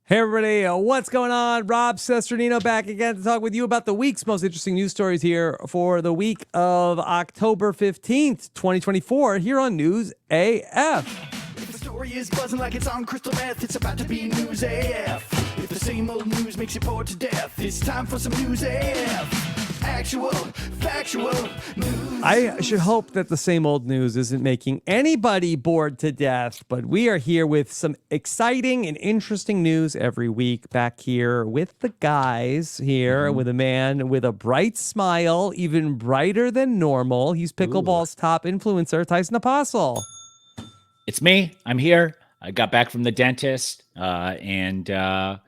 Hey everybody, what's going on? Rob Cesternino back again to talk with you about the week's most interesting news stories here for the week of October 15th, 2024, here on News AF. If the story is buzzing like it's on crystal meth, it's about to be News AF. If the same old news makes you bored to death, it's time for some News AF. Actual, factual news. I should hope that the same old news isn't making anybody bored to death, but we are here with some exciting and interesting news every week back here with the guys here, with a man with a bright smile, even brighter than normal. He's Pickleball's top influencer, Tyson Apostol. It's me. I'm here. I got back from the dentist, and no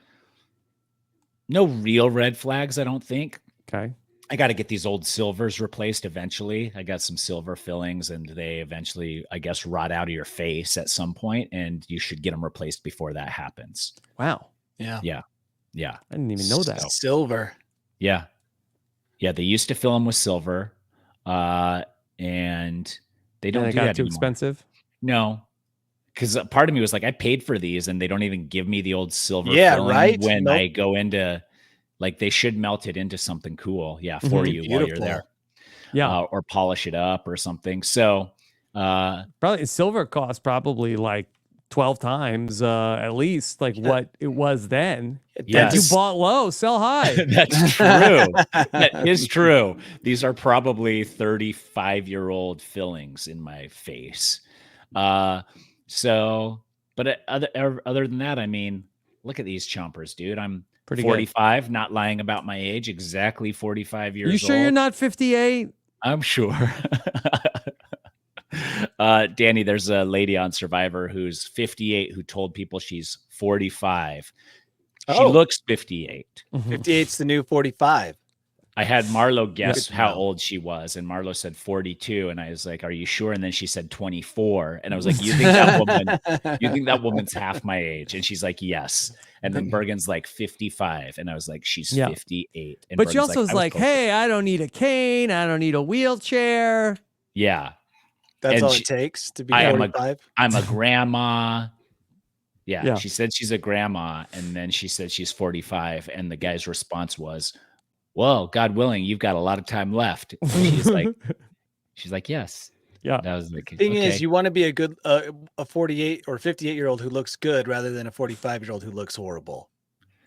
real red flags, I don't think. Okay. I got to get these old silvers replaced eventually. I got some silver fillings, and they eventually, I guess, rot out of your face at some point, and you should get them replaced before that happens. Wow. Yeah. I didn't even know that. Silver. Yeah. They used to fill them with silver, and they don't And it do got that too anymore. expensive? No. Because part of me was like, I paid for these, and they don't even give me the old silver filling right? when Nope. I go into, like, they should melt it into something cool, for you while you're there. Yeah. Or polish it up or something. So, Probably silver costs probably like 12 times at least like what it was then. Yes. You bought low, sell high. That's true. That is true. These are probably 35-year-old fillings in my face. But other than that, I mean, look at these chompers, dude. I'm Pretty 45, not lying about my age, exactly 45 years old. You sure you're not 58? I'm sure. Danny, there's a lady on Survivor who's 58 who told people she's 45. She looks 58. 58's the new 45. I had Marlo guess to how know. old she was, and Marlo said 42, and I was like, "Are you sure?" And then she said 24, and I was like, "You think that woman's half my age?" And she's like, "Yes." And then Bergen's like 55, and I was like, "She's 58." And But she Bergen's also was "I like, close." hey, I don't need a cane. I don't need a wheelchair. Yeah, That's And all she- it takes to be I am 45. I'm a grandma. Yeah. She said she's a grandma, and then she said she's 45, and the guy's response was, "Well, God willing, you've got a lot of time left." And she's like, "Yes." Yeah. And I was like, Thing okay. is, you want to be a good a 48 or 58-year-old who looks good rather than a 45-year-old who looks horrible.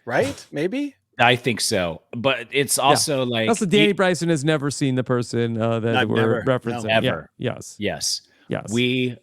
Right? Maybe? I think so, but it's also like Also, Danny Bryson has never seen the person that I've we're never. referencing. No. Ever. Yeah. Yes. Yes. We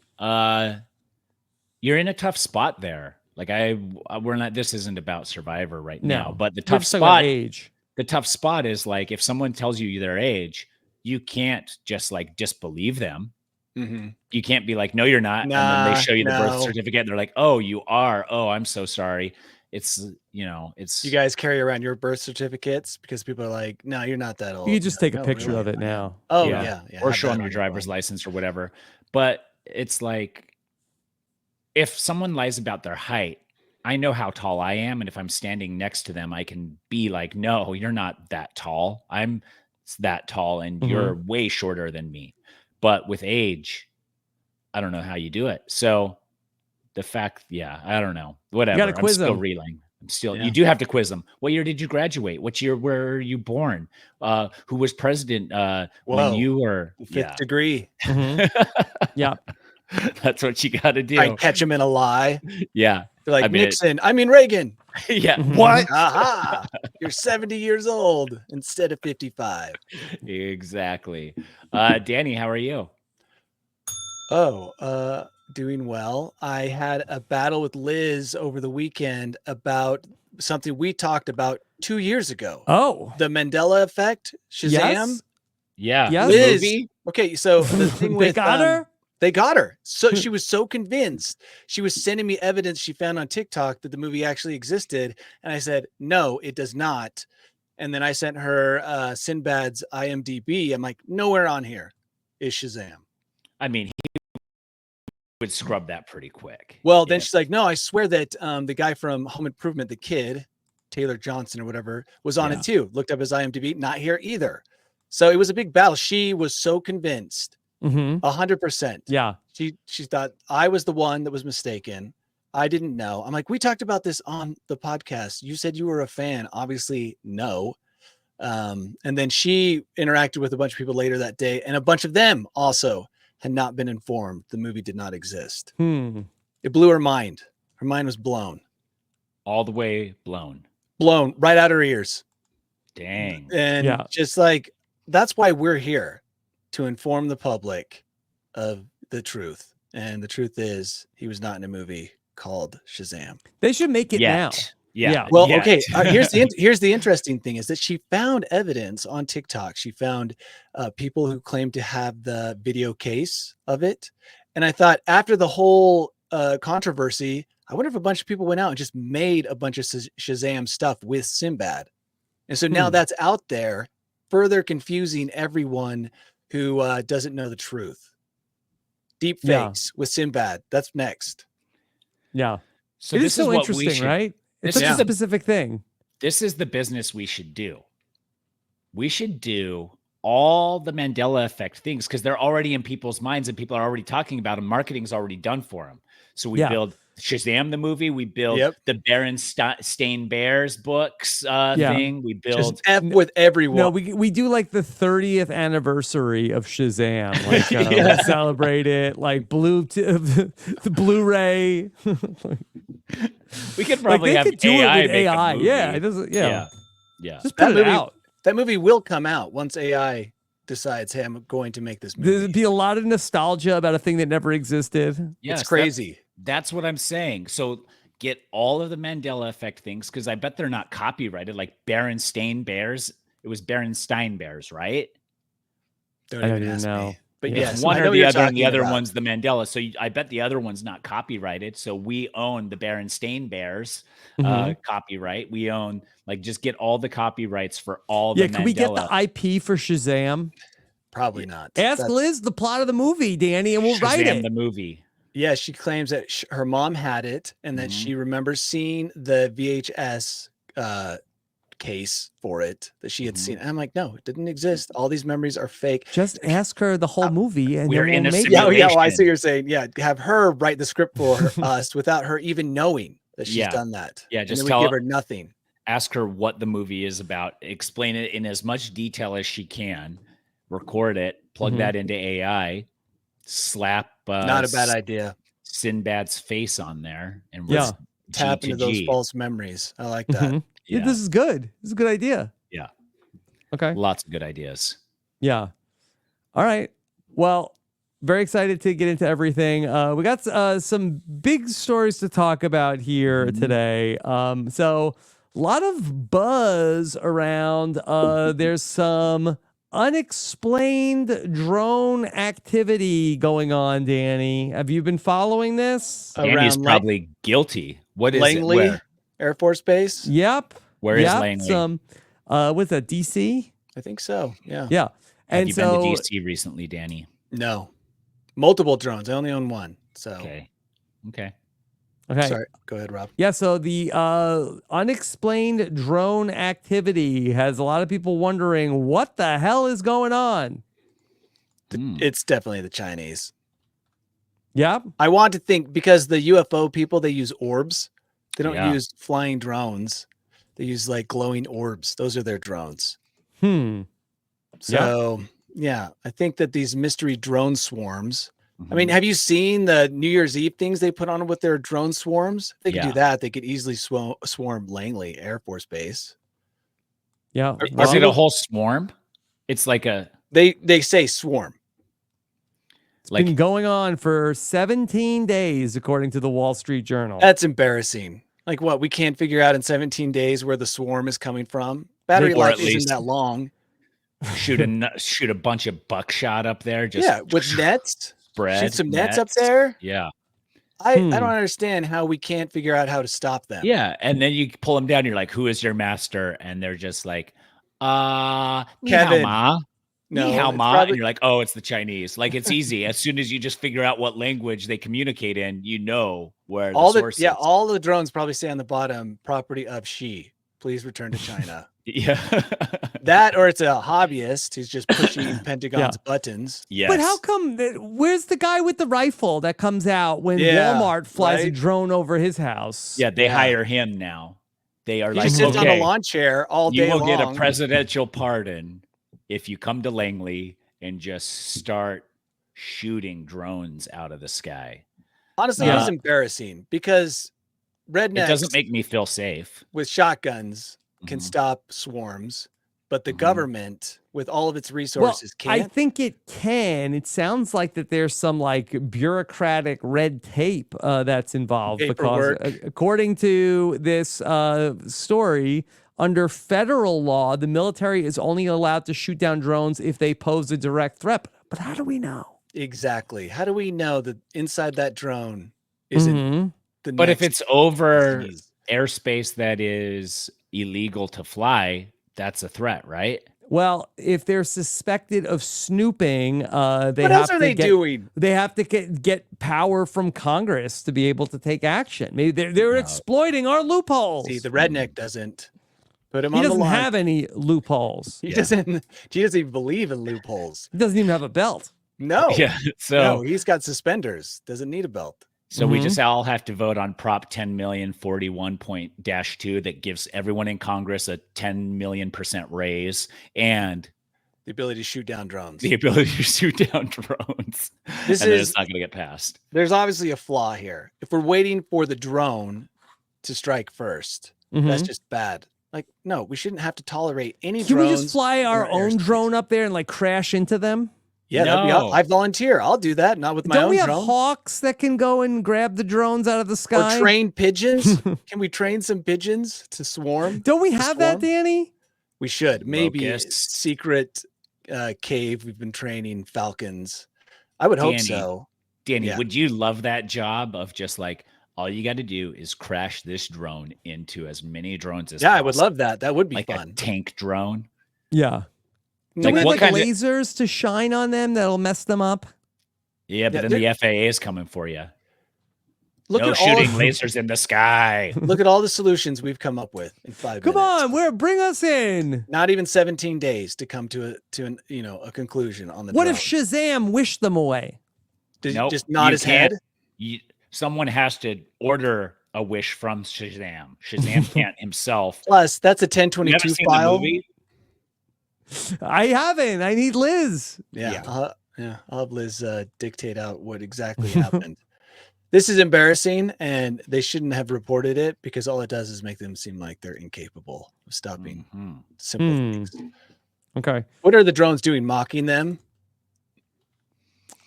you're in a tough spot there. Like we're not. This isn't about Survivor right now, but the We're tough just talking about spot. age. The tough spot is like if someone tells you their age, you can't just like disbelieve them. Mm-hmm. You can't be like, "No, you're not," and then they show you the birth No. certificate, and they're like, "Oh, you are. Oh, I'm so sorry." It's it's You guys carry around your birth certificates because people are like, no, you're not that old. You could just take a No, picture really? of it now. Oh, Yeah. yeah. or have show that them on your driver's phone. license or whatever. But it's like if someone lies about their height, I know how tall I am, and if I'm standing next to them, I can be like, "No, you're not that tall. I'm that tall, and you're way shorter than me." But with age, I don't know how you do it. So the fact, I don't know. Whatever. gotta I'm quiz still them. reeling. Yeah. You do have to quiz them. What year did you graduate? What year were you born? Who was president when Whoa. you were? Fifth degree. Yeah. That's what you got to do. I catch them in a lie. Yeah. They're like, I mean, Nixon. I mean, Reagan. Yeah. What? Aha. You're 70 years old instead of 55. Exactly. Danny, how are you? Doing well. I had a battle with Liz over the weekend about something we talked about 2 years ago. Oh. The Mandela effect. Shazam. Yes. Yeah. Yes. Liz. Movie? Okay, so the thing with They got her? They got her. So she was so convinced. She was sending me evidence she found on TikTok that the movie actually existed. And I said, no, it does not. And then I sent her Sinbad's IMDb. I'm like, nowhere on here is Shazam. I mean, he would scrub that pretty quick. Well, then she's like, no, I swear that the guy from Home Improvement, the kid, Taylor Johnson or whatever, was on it too. Looked up his IMDb, not here either. So it was a big battle. She was so convinced. 100%. Yeah. She thought I was the one that was mistaken. I didn't know. I'm like, we talked about this on the podcast. You said you were a fan. Obviously, no. And then she interacted with a bunch of people later that day, and a bunch of them also had not been informed the movie did not exist. It blew her mind. Her mind was blown. All the way blown. Blown right out her ears. Dang. And just like, that's why we're here, to inform the public of the truth. And the truth is, he was not in a movie called Shazam. They should make it now. Yeah. Well, okay. Here's the interesting thing is that she found evidence on TikTok. She found people who claimed to have the video case of it. And I thought, after the whole controversy, I wonder if a bunch of people went out and just made a bunch of Shazam stuff with Sinbad. And so now that's out there, further confusing everyone who doesn't know the truth. Deep fakes with Sinbad. That's next. Yeah. So it this is so is what interesting, we should, right? It's such a specific thing. This is the business we should do. We should do all the Mandela effect things because they're already in people's minds and people are already talking about them. Marketing's already done for them. So we build Shazam the movie. We build the Berenstain Bears books thing. We build just F with everyone. No, we do like the 30th anniversary of Shazam. Like we celebrate it. Like the Blu-ray. We could probably have do AI it with make AI. a movie. Yeah, it doesn't. Yeah. Just that put movie, it out. That movie will come out once AI decides, hey, I'm going to make this movie. There'd be a lot of nostalgia about a thing that never existed. It's crazy. That's what I'm saying. So get all of the Mandela effect things because I bet they're not copyrighted. Like Berenstain Bears. It was Berenstain Bears, right? Don't I don't even even ask know. me. But It's yes, one I or know what the you're other, and talking the other about. one's the Mandela. So I bet the other one's not copyrighted. So we own the Berenstain Bears copyright. We own, like, just get all the copyrights for all the Mandela. Can we get the IP for Shazam? Probably not. Ask Liz the plot of the movie, Danny, and we'll write Shazam it. the movie. Yeah, she claims that her mom had it and that she remembers seeing the VHS case for it that she had seen. And I'm like, no, it didn't exist. All these memories are fake. Just ask her the whole movie, and we're then in we'll a make Yeah, it. well, I see what you're saying. Yeah, have her write the script for us without her even knowing that she's done that. Yeah, and just then tell we give her nothing. Ask her what the movie is about. Explain it in as much detail as she can. Record it. Plug that into AI. Slap. Not a bad idea. Sinbad's face on there, and Tap into those false memories. I like that. Yeah, this is good. This is a good idea. Yeah. Okay. Lots of good ideas. Yeah. All right. Well, very excited to get into everything. We got some big stories to talk about here today. So a lot of buzz around. There's some unexplained drone activity going on, Danny. Have you been following this? Danny's probably guilty. What is Langley it? Where? Air Force Base? Yep. Where is Langley? What's that, DC? I think so. Yeah. Yeah. Have you been to DC recently, Danny? No. Multiple drones. I only own one. So Okay. Sorry. Go ahead, Rob. Yeah, so the unexplained drone activity has a lot of people wondering what the hell is going on. It's definitely the Chinese. Yeah. I want to think because the UFO people, they use orbs. They don't Yeah. use flying drones. They use like glowing orbs. Those are their drones. So yeah, I think that these mystery drone swarms. I mean, have you seen the New Year's Eve things they put on with their drone swarms? If they could do that, they could easily swarm Langley Air Force Base. Yeah. Is it a whole swarm? It's like a They say swarm. It's been going on for 17 days, according to the Wall Street Journal. That's embarrassing. Like what? We can't figure out in 17 days where the swarm is coming from. Battery life isn't that long. Shoot a bunch of buckshot up there. Just with nets. Spread Shoot some nets up there. Yeah. I don't understand how we can't figure out how to stop them. Yeah. And then you pull them down. You're like, who is your master? And they're just like, Kevin. Ni hao ma. No, Ni hao it's ma. probably- And you're like, oh, it's the Chinese. Like, it's easy. As soon as you just figure out what language they communicate in, you know where all the source is. all the drones probably say on the bottom, property of Xi. please return to China. Yeah. That, or it's a hobbyist who's just pushing Pentagon's buttons. Yes. But how come? Where's the guy with the rifle that comes out when Yeah, Walmart flies a right? drone over his house? Yeah, they Yeah. hire him now. They are He like, just sits on a okay, lawn chair all you day will long. get a presidential pardon if you come to Langley and just start shooting drones out of the sky. Honestly, Yeah. it was embarrassing because It rednecks doesn't make me feel safe. with shotguns can Mhm. stop swarms, but the Mhm. government, with all of its Well, resources, I can't. think it can. It sounds like that there's some like bureaucratic red tape that's involved because Paperwork. according to this story, under federal law, the military is only allowed to shoot down drones if they pose a direct threat. But how do we know? Exactly. How do we know that inside that drone isn't Mhm. the But if next it's over disease? airspace that is illegal to fly, that's a threat, right? Well, if they're suspected of snooping, they What have else are to they get, doing? They have to get power from Congress to be able to take action. Maybe they're No. exploiting our loopholes. See, the redneck doesn't put him He on the doesn't line. have any loopholes. He doesn't. He doesn't even believe in loopholes. He doesn't even have a belt. No. Yeah. So No, he's got suspenders. Doesn't need a belt. So we Mhm. just all have to vote on Prop 10,041.2 that gives everyone in Congress a 10 million% raise and The ability to shoot down drones. the ability to shoot down drones. This and then is- it's not going to get passed. There's obviously a flaw here. If we're waiting for the drone to strike first, that's Mhm. just bad. Like, no, we shouldn't have to tolerate any Can we drones. just fly in our own airspace. drone up there and like crash into them? Yeah, that'd be. No. I volunteer. I'll do that. Not with my Don't own we have drone. hawks that can go and grab the drones out of the sky? Or train pigeons. Can we train some pigeons to swarm? Don't we to have that, swarm? Danny? We should. Maybe a Locusts. secret cave. We've been training falcons. I would hope Danny, so. Danny, Yeah. would you love that job of just like, all you got to do is crash this drone into as many drones as Yeah, I would possible, love that. That would be like fun. a tank drone. Yeah. No, Don't we have what like kind of- lasers to shine on them that'll mess them up? Yeah, but Yeah, then the FAA is coming for you. look No at all. shooting lasers in the sky. Look at all the solutions we've come up with in 5 Come minutes. on, bring us in. Not even 17 days to come to a conclusion on the. What drone. if Shazam wished them away? Did Nope, just nod you his head? can't. Someone has to order a wish from Shazam. Shazam can't himself. Plus, that's a You haven't 1022 seen file. the movie? I haven't. I need Liz. Yeah, I'll have Liz dictate out what exactly happened. This is embarrassing, and they shouldn't have reported it because all it does is make them seem like they're incapable of stopping Mhm. simple Hmm. things. Okay. What are the drones doing? Mocking them?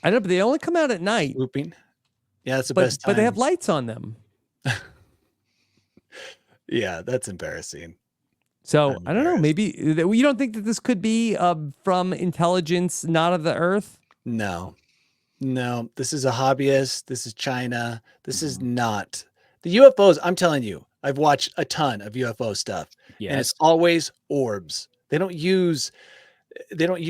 I know, but they only come out at night. Looping? Yeah, that's the But, best time. but they have lights on them. Yeah, that's embarrassing. So I'm I don't know. embarrassed. Maybe you don't think that this could be from intelligence not of the Earth? No, this is a hobbyist. This is China. This is not the UFOs. I'm telling you, I've watched a ton of UFO stuff, and Yes. it's always orbs. They don't use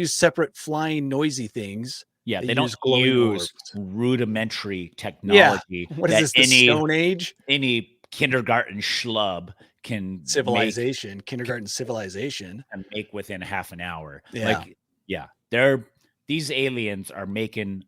separate flying noisy things. Yeah, they they don't use glowing use orbs. rudimentary technology What is that this? The Stone Age any kindergarten schlub can civilization, kindergarten civilization. make within half an hour. Yeah. Like, yeah, these aliens are making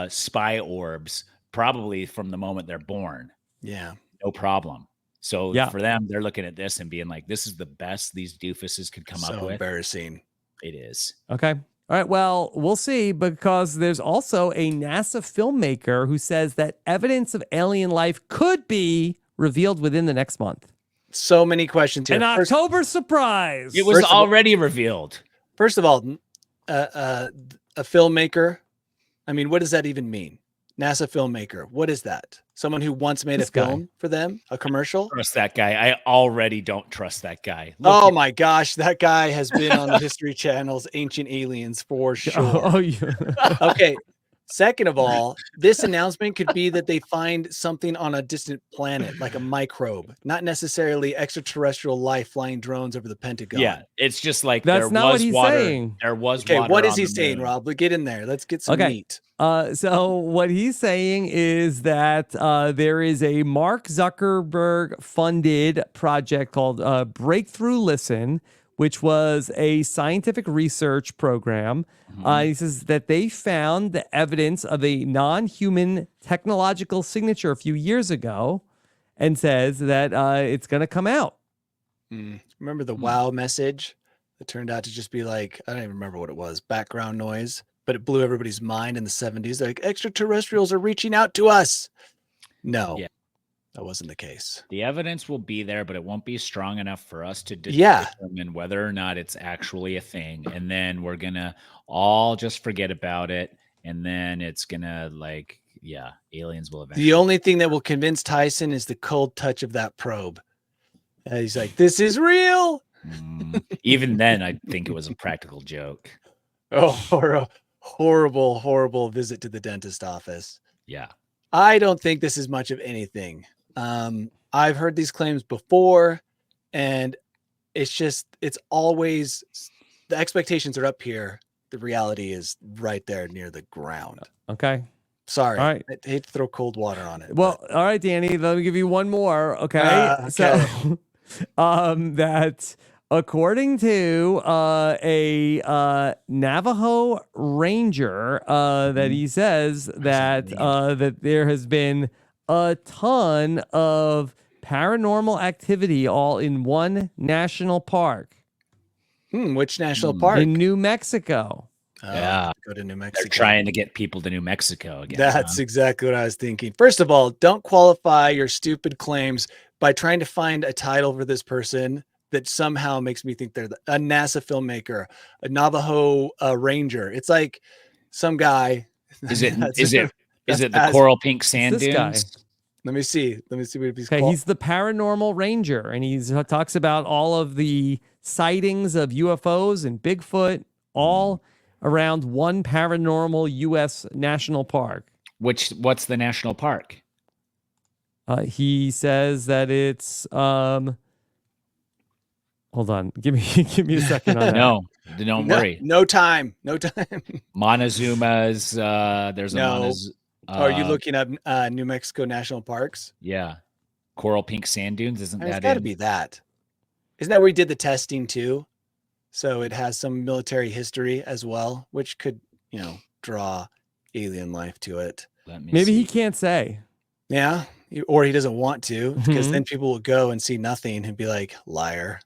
spy orbs probably from the moment they're born. Yeah, No problem. So Yeah. for them, they're looking at this and being like, "This is the best these doofuses could come so up with." embarrassing. It is. Okay. All right. Well, we'll see because there's also a NASA filmmaker who says that evidence of alien life could be revealed within the next month. So many questions here. An October surprise. It was First of all- already revealed. First of all, a filmmaker. I mean, what does that even mean? NASA filmmaker. What is that? Someone who once made This a guy. film for them, a commercial? Trust that guy. I already don't trust that guy. Look Oh at- my gosh, that guy has been on the History Channel's Ancient Aliens for sure. Oh, yeah. Okay. Second of all, this announcement could be that they find something on a distant planet, like a microbe, not necessarily extraterrestrial life flying drones over the Pentagon. Yeah, it's just like That's there not what was he's water. saying. There was Okay, water what is on he the saying, moon. Rob? Get in there. Let's get some Okay. meat. So what he's saying is that there is a Mark Zuckerberg funded project called Breakthrough Listen, which was a scientific research program. He says that they found the evidence of a non-human technological signature a few years ago, and says that it's going to come out. Remember the wow message that turned out to just be like, I don't even remember what it was, background noise, but it blew everybody's mind in the 70s. Like, extraterrestrials are reaching out to us. No, Yeah. that wasn't the case. The evidence will be there, but it won't be strong enough for us to Yeah. determine whether or not it's actually a thing. And then we're going to all just forget about it. And then it's going to aliens will eventually. The only thing that will convince Tyson is the cold touch of that probe. He's like, this is real. Even then, I think it was a practical joke. Oh, or a horrible, horrible visit to the dentist office. Yeah. I don't think this is much of anything. I've heard these claims before, and it's always the expectations are up here. The reality is right there near the ground. Okay. Sorry. All right. I hate to throw cold water on it. Well, all right, Danny, let me give you one more. Okay. Okay. So that according to a Navajo ranger, that he says that that there has been a ton of paranormal activity all in one national park. Which national park? In New Mexico. Yeah. Go to New They're Mexico. trying to get people to New Mexico again. That's exactly what I was thinking. First of all, don't qualify your stupid claims by trying to find a title for this person that somehow makes me think they're a NASA filmmaker, a Navajo ranger. It's like some guy. Is it the coral pink sand this guy. dunes? Let me see what he's Okay, called. he's the paranormal ranger, and he talks about all of the sightings of UFOs and Bigfoot, all around one paranormal U.S. national park. What's the national park? He says that it's hold on, give me a second on that. No, don't worry. No time. Montezuma's. There's a No. Montezuma. Are you looking up New Mexico national parks? Yeah, coral pink sand dunes. Isn't It's that got to it? be that. Isn't that where he did the testing too? So it has some military history as well, which could, draw alien life to it. Let me Maybe see. he can't say. Yeah. Or he doesn't want to, because Mhm. then people will go and see nothing and be like, liar.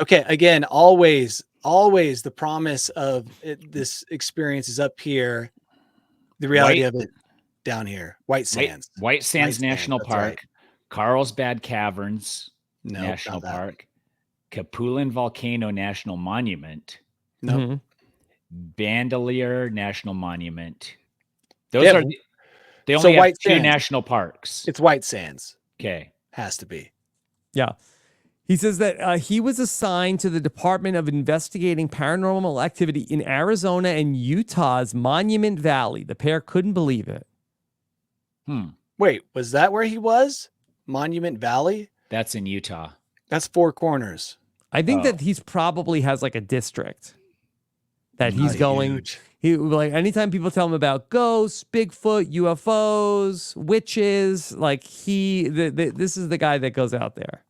Okay. Again, always the promise of this experience is up here. The reality of it down here. White Sands. White Sands National that's Park, right. Carlsbad Caverns No, National not that. Park, Capulin Volcano National Monument, No. Mhm. Bandelier National Monument. Those Yeah, are they so only have White two Sands. national parks. It's White Sands. Okay. Has to be. Yeah. He says that he was assigned to the Department of Investigating Paranormal Activity in Arizona and Utah's Monument Valley. The pair couldn't believe it. Wait, was that where he was? Monument Valley? That's in Utah. That's Four Corners. I think Oh. that he's probably has like a district that he's Not going. huge. He like anytime people tell him about ghosts, Bigfoot, UFOs, witches, like this is the guy that goes out there.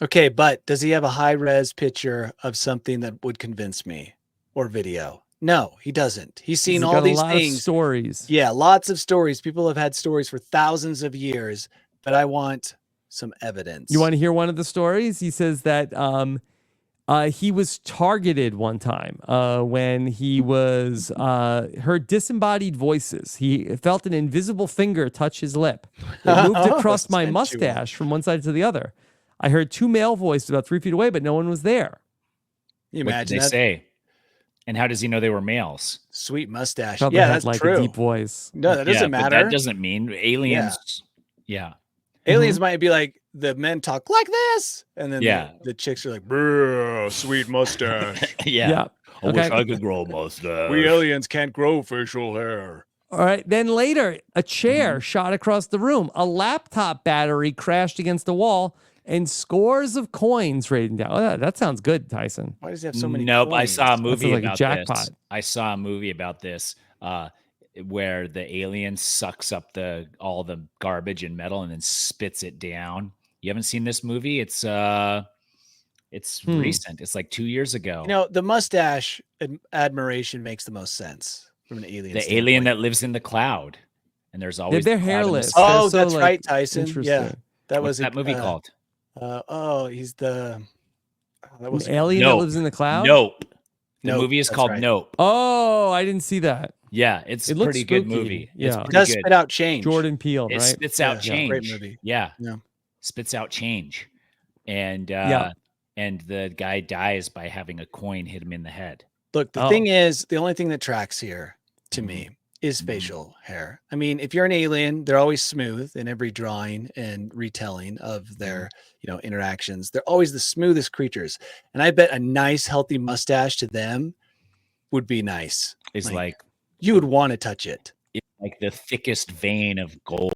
Okay, but does he have a high res picture of something that would convince me, or video? No, he doesn't. He's seen He's all got these a lot things. of stories. Yeah, lots of stories. People have had stories for thousands of years, but I want some evidence. You want to hear one of the stories? He says that he was targeted one time when he was heard disembodied voices. He felt an invisible finger touch his lip. It moved across my Sensual. mustache from one side to the other. I heard two male voices about 3 feet away, but no one was there. you What did imagine they that? say? And how does he know they were males? Sweet mustache. Felt they Yeah, had that's like true. a deep voice. No, that doesn't But matter. that doesn't mean aliens. Yeah. Aliens might be like, the men talk like this, and then Yeah. the chicks are like, "Bruh, sweet mustache." Yeah. I wish Okay. I could grow a mustache. We aliens can't grow facial hair. All right. Then later, a chair shot across the room. A laptop battery crashed against a wall, and scores of coins rained down. Oh, that sounds good, Tyson. Why does he have so many? Nope. I coins? saw a movie like a about jackpot. this. I saw a movie about this. where the alien sucks up all the garbage and metal and then spits it down. You haven't seen this movie? It's recent. It's like 2 years ago. You know, the mustache admiration makes the most sense from an alien. The standpoint. alien that lives in the cloud, and there's always They're the cloud in the hairless. sky. Oh, They're so, that's like, right, Tyson. Yeah, interesting. that What's was that movie called? He's the that An was alien that Nope. lives in the cloud? Nope. The Nope, movie is that's called right. Nope. Oh, I didn't see that. Yeah, it's It a looks pretty good spooky. movie. Yeah. It's It It pretty does good. spit out change. Jordan Peele, It right? spits out Yeah, change. great movie. Yeah. Yeah. Spits out change. And Yeah. and the guy dies by having a coin hit him in the head. Look, the Oh. thing is, the only thing that tracks here to Mhm. me is Mhm. facial hair. I mean, if you're an alien, they're always smooth in every drawing and retelling of their, interactions. They're always the smoothest creatures. And I bet a nice, healthy mustache to them would be nice. It's like You would want to touch it. the thickest vein of gold.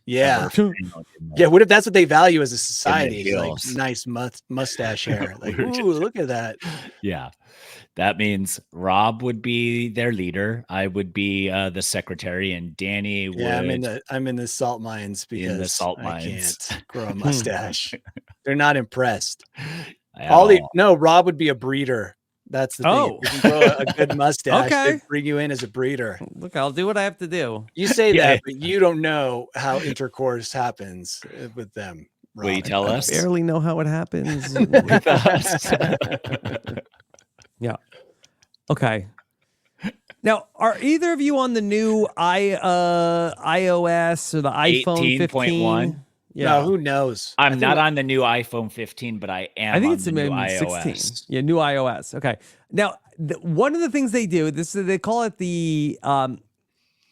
Yeah. ever found in the- Yeah. What if that's what they value as a society? Is like hills. nice mustache hair. Like, We're ooh, look at that. Yeah. That means Rob would be their leader. I would be the secretary, and Danny would. Yeah, I'm in the salt mines because In the salt I mines. can't grow a mustache. They're not impressed. at No, Rob would be a breeder. That's the thing. Oh. If you can grow a good mustache, Okay. they'd bring you in as a breeder. Look, I'll do what I have to do. You say Yeah. that, but you don't know how intercourse happens with them. Will you Rob. tell I us? barely know how it happens. With us. Yeah. Okay. Now, are either of you on the new iOS or the iPhone 18.1? 15? No, who knows? I I'm think not on the new iPhone 15, but I am. I think on it's the new maybe iOS. 16. Yeah, new iOS. Okay. Now, one of the things they do, they call it the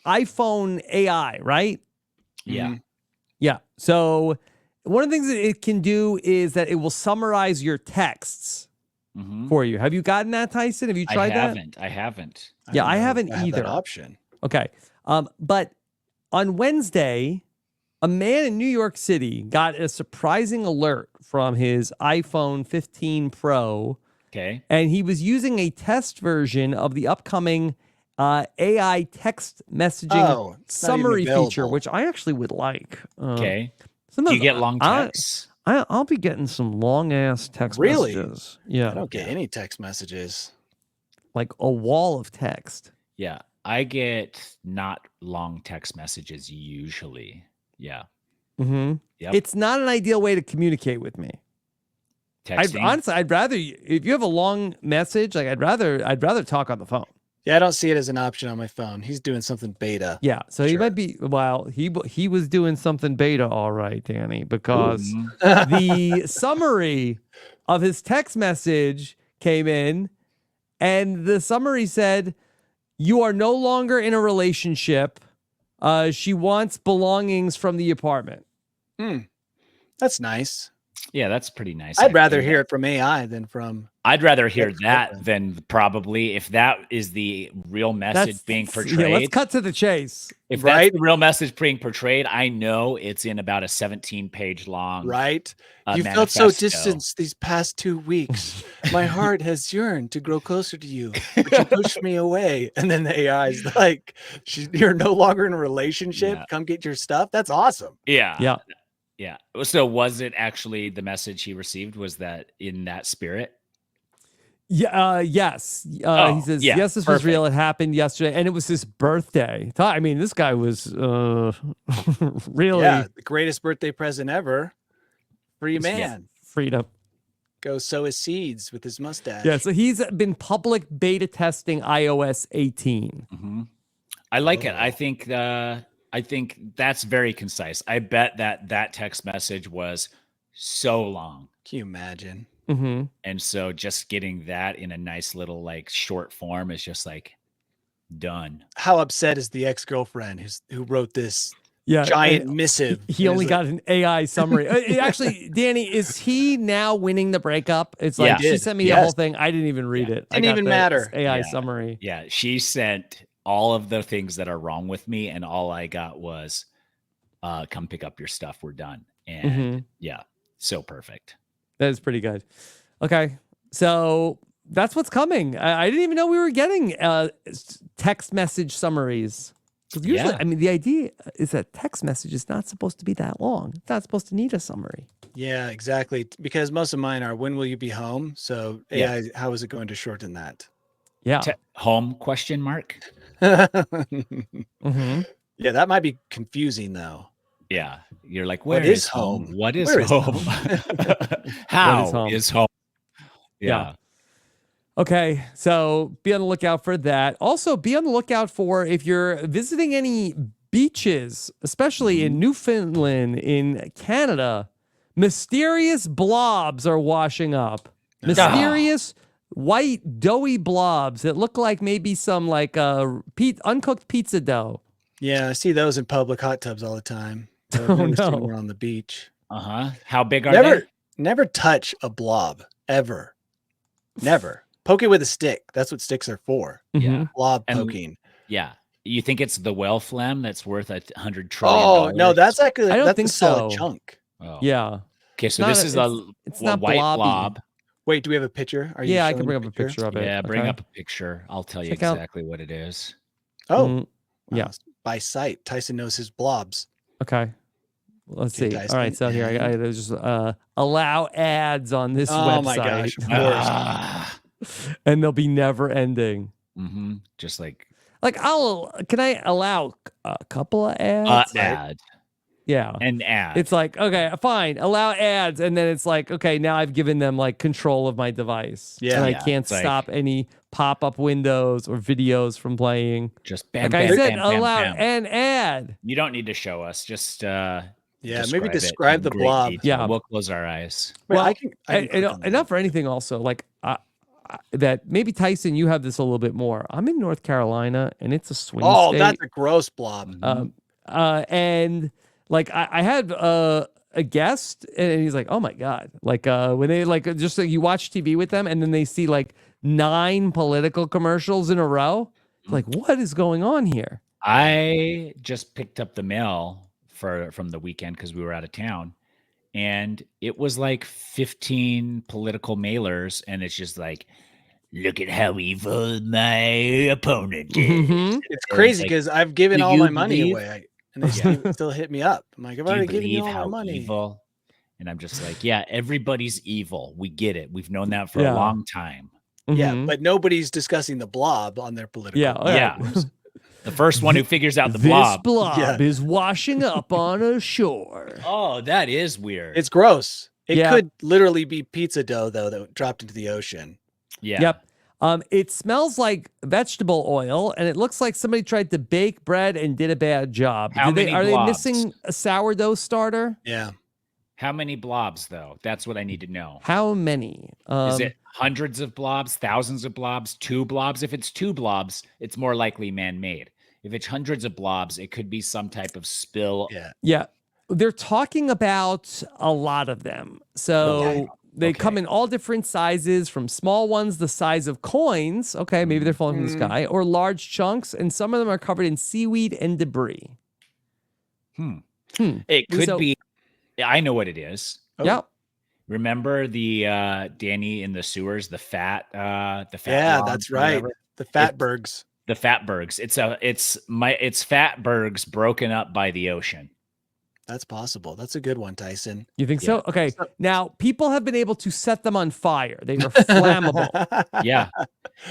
iPhone AI, right? Yeah. Mhm. Yeah. So one of the things that it can do is that it will summarize your texts Mhm. for you. Have you gotten that, Tyson? Have you tried that? I haven't. Yeah, don't I know if haven't have that either. option. Okay. But on Wednesday, a man in New York City got a surprising alert from his iPhone 15 Pro, Okay. and he was using a test version of the upcoming AI text messaging Oh, it's not even summary feature, available. which I actually would like. Okay. Do Sometimes you get long I- texts? I'll be getting some long ass text Really? messages. Yeah, I don't get any text messages. like a wall of text. Yeah. I get not long text messages usually. Yeah. Mm-hmm. Yep. It's not an ideal way to communicate with me. Texting. Honestly, I'd rather if you have a long message, like I'd rather talk on the phone. Yeah, I don't see it as an option on my phone. He's doing something beta. Yeah, so he Sure. might be. Well, he was doing something beta, all right, Danny, because Mhm. the summary of his text message came in, and the summary said, "You are no longer in a relationship. She wants belongings from the apartment." That's nice. Yeah, that's pretty nice. I'd rather actually. hear it from AI than from. I'd rather hear That's that different. than probably if that is the real message being portrayed. Yeah, let's cut to the chase. If Right? that's the real message being portrayed, I know it's in about a 17-page long. Right? You felt so manifesto. distant these past 2 weeks. My heart has yearned to grow closer to you, but you pushed me away. And then the AI is like, "You're no longer in a relationship. Yeah. Come get your stuff." That's awesome. Yeah. Yeah. Yeah. So was it actually the message he received? Was that in that spirit? Yeah. Yes. He Oh, says, yeah, "Yes, this was real. perfect. It happened yesterday, and it was his birthday." I mean, this guy was really Yeah, the greatest birthday present ever. Free man. freedom. Go sow his seeds with his mustache. Yeah. So he's been public beta testing iOS 18. Mhm. I like it. Oh. I think that's very concise. I bet that text message was so long. Can you imagine? Mm-hmm. And so just getting that in a nice little like short form is just like done. How upset is the ex-girlfriend who wrote this Yeah. giant and missive? He And only it's got an AI summary. Actually, Danny, is he now winning the breakup? It's like Yeah. she Did. sent me the Yes. whole thing. I didn't even read it. I Didn't got even the matter. AI Yeah. summary. Yeah, she sent all of the things that are wrong with me, and all I got was, "Come pick up your stuff. We're done." And Mhm. yeah, so perfect. That is pretty good. Okay. So that's what's coming. I didn't even know we were getting text message summaries. 'Cause usually, Yeah. I mean, the idea is that text message is not supposed to be that long. It's not supposed to need a summary. Yeah, exactly. Because most of mine are, when will you be home? So Yeah. AI, how is it going to shorten that? Yeah. Home question mark? Mm-hmm. Yeah, that might be confusing though. Yeah. You're like, What where is is home? home? What is Where is home? How home? is home? Yeah. Yeah. Okay, so be on the lookout for that. Also, be on the lookout for if you're visiting any beaches, especially in Newfoundland, in Canada, mysterious blobs are washing up. Mysterious white doughy blobs that look like maybe some like uncooked pizza dough. Yeah, I see those in public hot tubs all the time. But I've Oh, never seen no. one on the beach. Uh-huh. How big are Never, they? never touch a blob ever. Never. Poke it with a stick. That's what sticks are for. Yeah. Blob And- poking. Yeah. You think it's the whale phlegm that's worth $100 trillion? Oh no, that's actually I don't that's think a solid so. chunk. Oh. Yeah. Okay, so not this a- is it's a not white blobby. blob. Wait, do we have a picture? Are you Yeah, I showing can bring up a picture of it. Yeah, bring Okay. up a picture. I'll tell you Check out- exactly what it is. Oh, Mm, yeah. wow, by sight. Tyson knows his blobs. Okay. Let's Okay, see. Tyson, All right, so here I and- just allow ads on this Oh website. my gosh, of course. Ah. And they'll be never ending. Just like Can I allow a couple of ads? ad. Yeah. An ad. It's like, okay, fine, allow ads. And then it's like, okay, now I've given them like control of my device. Yeah. And I Yeah, can't it's like- stop any pop-up windows or videos from playing. just bam, Like bam, I said, bam, bam, allow bam. an ad. You don't need to show us. Just Yeah, describe maybe it describe in the great blob. detail. Yeah. We'll close our eyes. Wait, Well, I can click on that. enough for anything also. Like that maybe Tyson, you have this a little bit more. I'm in North Carolina and it's a swing Oh, state. that's a gross blob. And like I had a guest and he's like, oh my God. Like when they like just like you watch TV with them and then they see like 9 political commercials in a row. Like, what is going on here? I just picked up the mail from the weekend because we were out of town, and it was like 15 political mailers, and it's just like, look at how evil my opponent is. Mhm. It's crazy like, because I've given do all you my money believe- away, and they still hit me up. I'm like, I've Do you already given you believe all how my money. evil? And I'm just like, yeah, everybody's evil. We get it. We've known that for Yeah. a long time. Yeah, Mhm. but nobody's discussing the blob on their political. Yeah, all right. Yeah. The first one who figures out the This blob. blob Yeah. is washing up on a shore. Oh, that is weird. It's gross. It Yeah. could literally be pizza dough though that dropped into the ocean. yeah. Yep. It smells like vegetable oil, and it looks like somebody tried to bake bread and did a bad job. How many Are they blobs? missing a sourdough starter? Yeah. How many blobs though? That's what I need to know. How many? Is it hundreds of blobs, thousands of blobs, 2 blobs? If it's 2 blobs, it's more likely man-made. If it's hundreds of blobs, it could be some type of spill. Yeah. Yeah, they're talking about a lot of them. So Okay. they come in all different sizes, from small ones the size of coins. Okay, maybe they're falling from the sky, or large chunks, and some of them are covered in seaweed and debris. It could So- be. I know what it is. Oh. Yep. Remember the Danny in the sewers, the fat Yeah, logs that's or right. whatever? The Fatbergs. The Fatbergs. It's Fatbergs broken up by the ocean. That's possible. That's a good one, Tyson. You think Yeah. so? Okay. Now, people have been able to set them on fire. They are flammable. Yeah.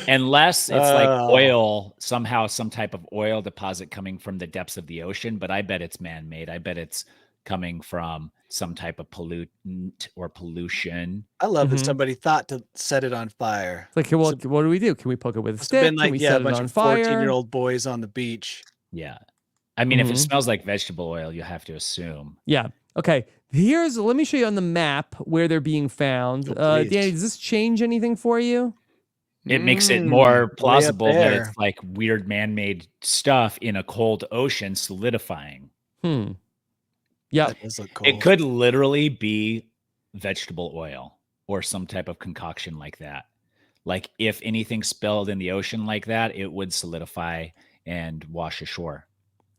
Unless it's like Oh. oil, somehow some type of oil deposit coming from the depths of the ocean, but I bet it's man-made. I bet it's coming from some type of pollutant or pollution. I love that Mhm. somebody thought to set it on fire. It's like, well, what do we do? Can we poke it with a It's stick? been Can like, we yeah, a set it bunch on of fire? 14-year-old boys on the beach. Yeah. I mean, if it Mhm. smells like vegetable oil, you have to assume. Yeah. Okay. Let me show you on the map where they're being found. Oh, please. Danny, does this change anything for you? It makes it Mm, more way up plausible that there. it's like weird man-made stuff in a cold ocean solidifying. Yeah. That does look cool. It could literally be vegetable oil or some type of concoction like that. Like if anything spilled in the ocean like that, it would solidify and wash ashore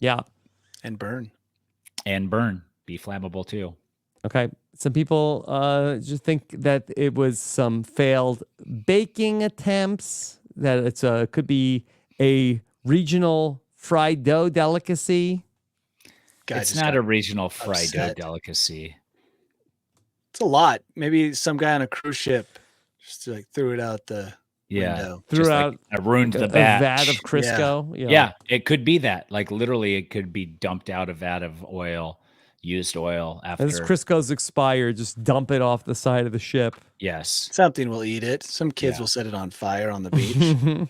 Yeah. and burn. and burn, be flammable too. Okay. Some people just think that it was some failed baking attempts, that it's could be a regional fried dough delicacy. Guy It's just not got a regional fried dough upset. delicacy. It's a lot. Maybe some guy on a cruise ship just like threw it out the Yeah. window. Threw Just out like I ruined the a vat of batch. Crisco. Yeah, it could be that. Like literally, it could be dumped out a vat of oil, used oil As after. Crisco's expired, just dump it off the side of the ship. Yes. Something will eat it. Some kids Yeah. will set it on fire on the beach. Yeah.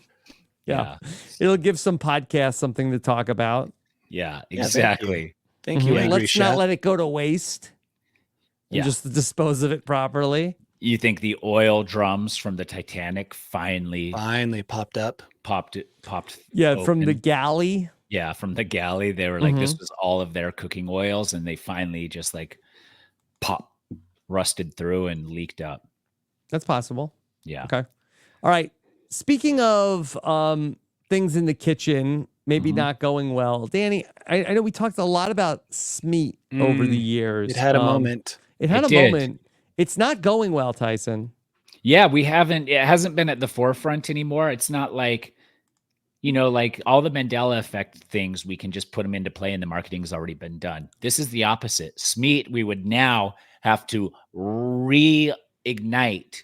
Yeah. It'll give some podcasts something to talk about. Yeah. Yeah, thank you. Exactly. Thank you, Mhm. angry Let's chef. not let it go to waste and Yeah. just dispose of it properly. You think the oil drums from the Titanic finally Finally popped up. popped? Yeah, from the open? galley. Yeah, from the galley. They were like, this Mhm. was all of their cooking oils, and they finally just like pop rusted through and leaked up. That's possible. Yeah. Okay. All right. Speaking of things in the kitchen, maybe Mhm. not going well. Danny, I know we talked a lot about Smeat over the years. It had a moment. It had It a did. moment. It's not going well, Tyson. Yeah, it hasn't been at the forefront anymore. It's not like, like all the Mandela effect things, we can just put them into play and the marketing's already been done. This is the opposite. Smeat, we would now have to reignite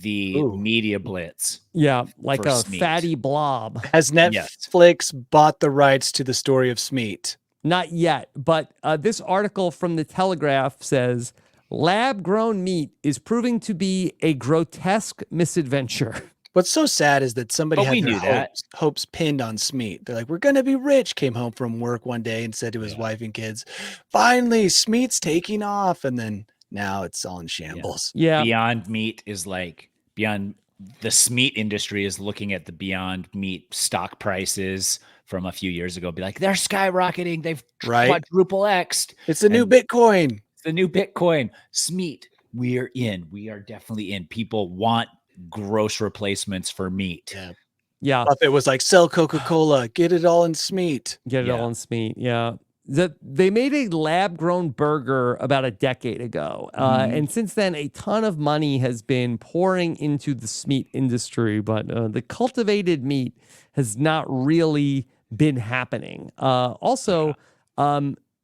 the Ooh. media blitz. Yeah, like For a Smeat. fatty blob. Has Yes. Netflix bought the rights to the story of Smeat? Not yet, but this article from the Telegraph says lab-grown meat is proving to be a grotesque misadventure. What's so sad is that somebody But we had their knew that. hopes pinned on Smeat. They're like, we're going to be rich. Came home from work one day and said to his Yeah. wife and kids, finally, Smeat's taking off. And then now it's all in shambles. Yeah, Beyond Meat is like beyond the Smeat industry is looking at the Beyond Meat stock prices from a few years ago, be like, they're skyrocketing. They've Right. quadruple X'd. It's the new And Bitcoin. It's the new Bitcoin. Smeat, we're in. We are definitely in. People want gross replacements for meat. Yeah. yeah. Buffett was like, sell Coca-Cola, get it all in Smeat. Get it Yeah. all in Smeat. Yeah. They made a lab-grown burger about a decade ago. Mhm. And since then, a ton of money has been pouring into the Smeat industry, but the cultivated meat has not really been happening. Also,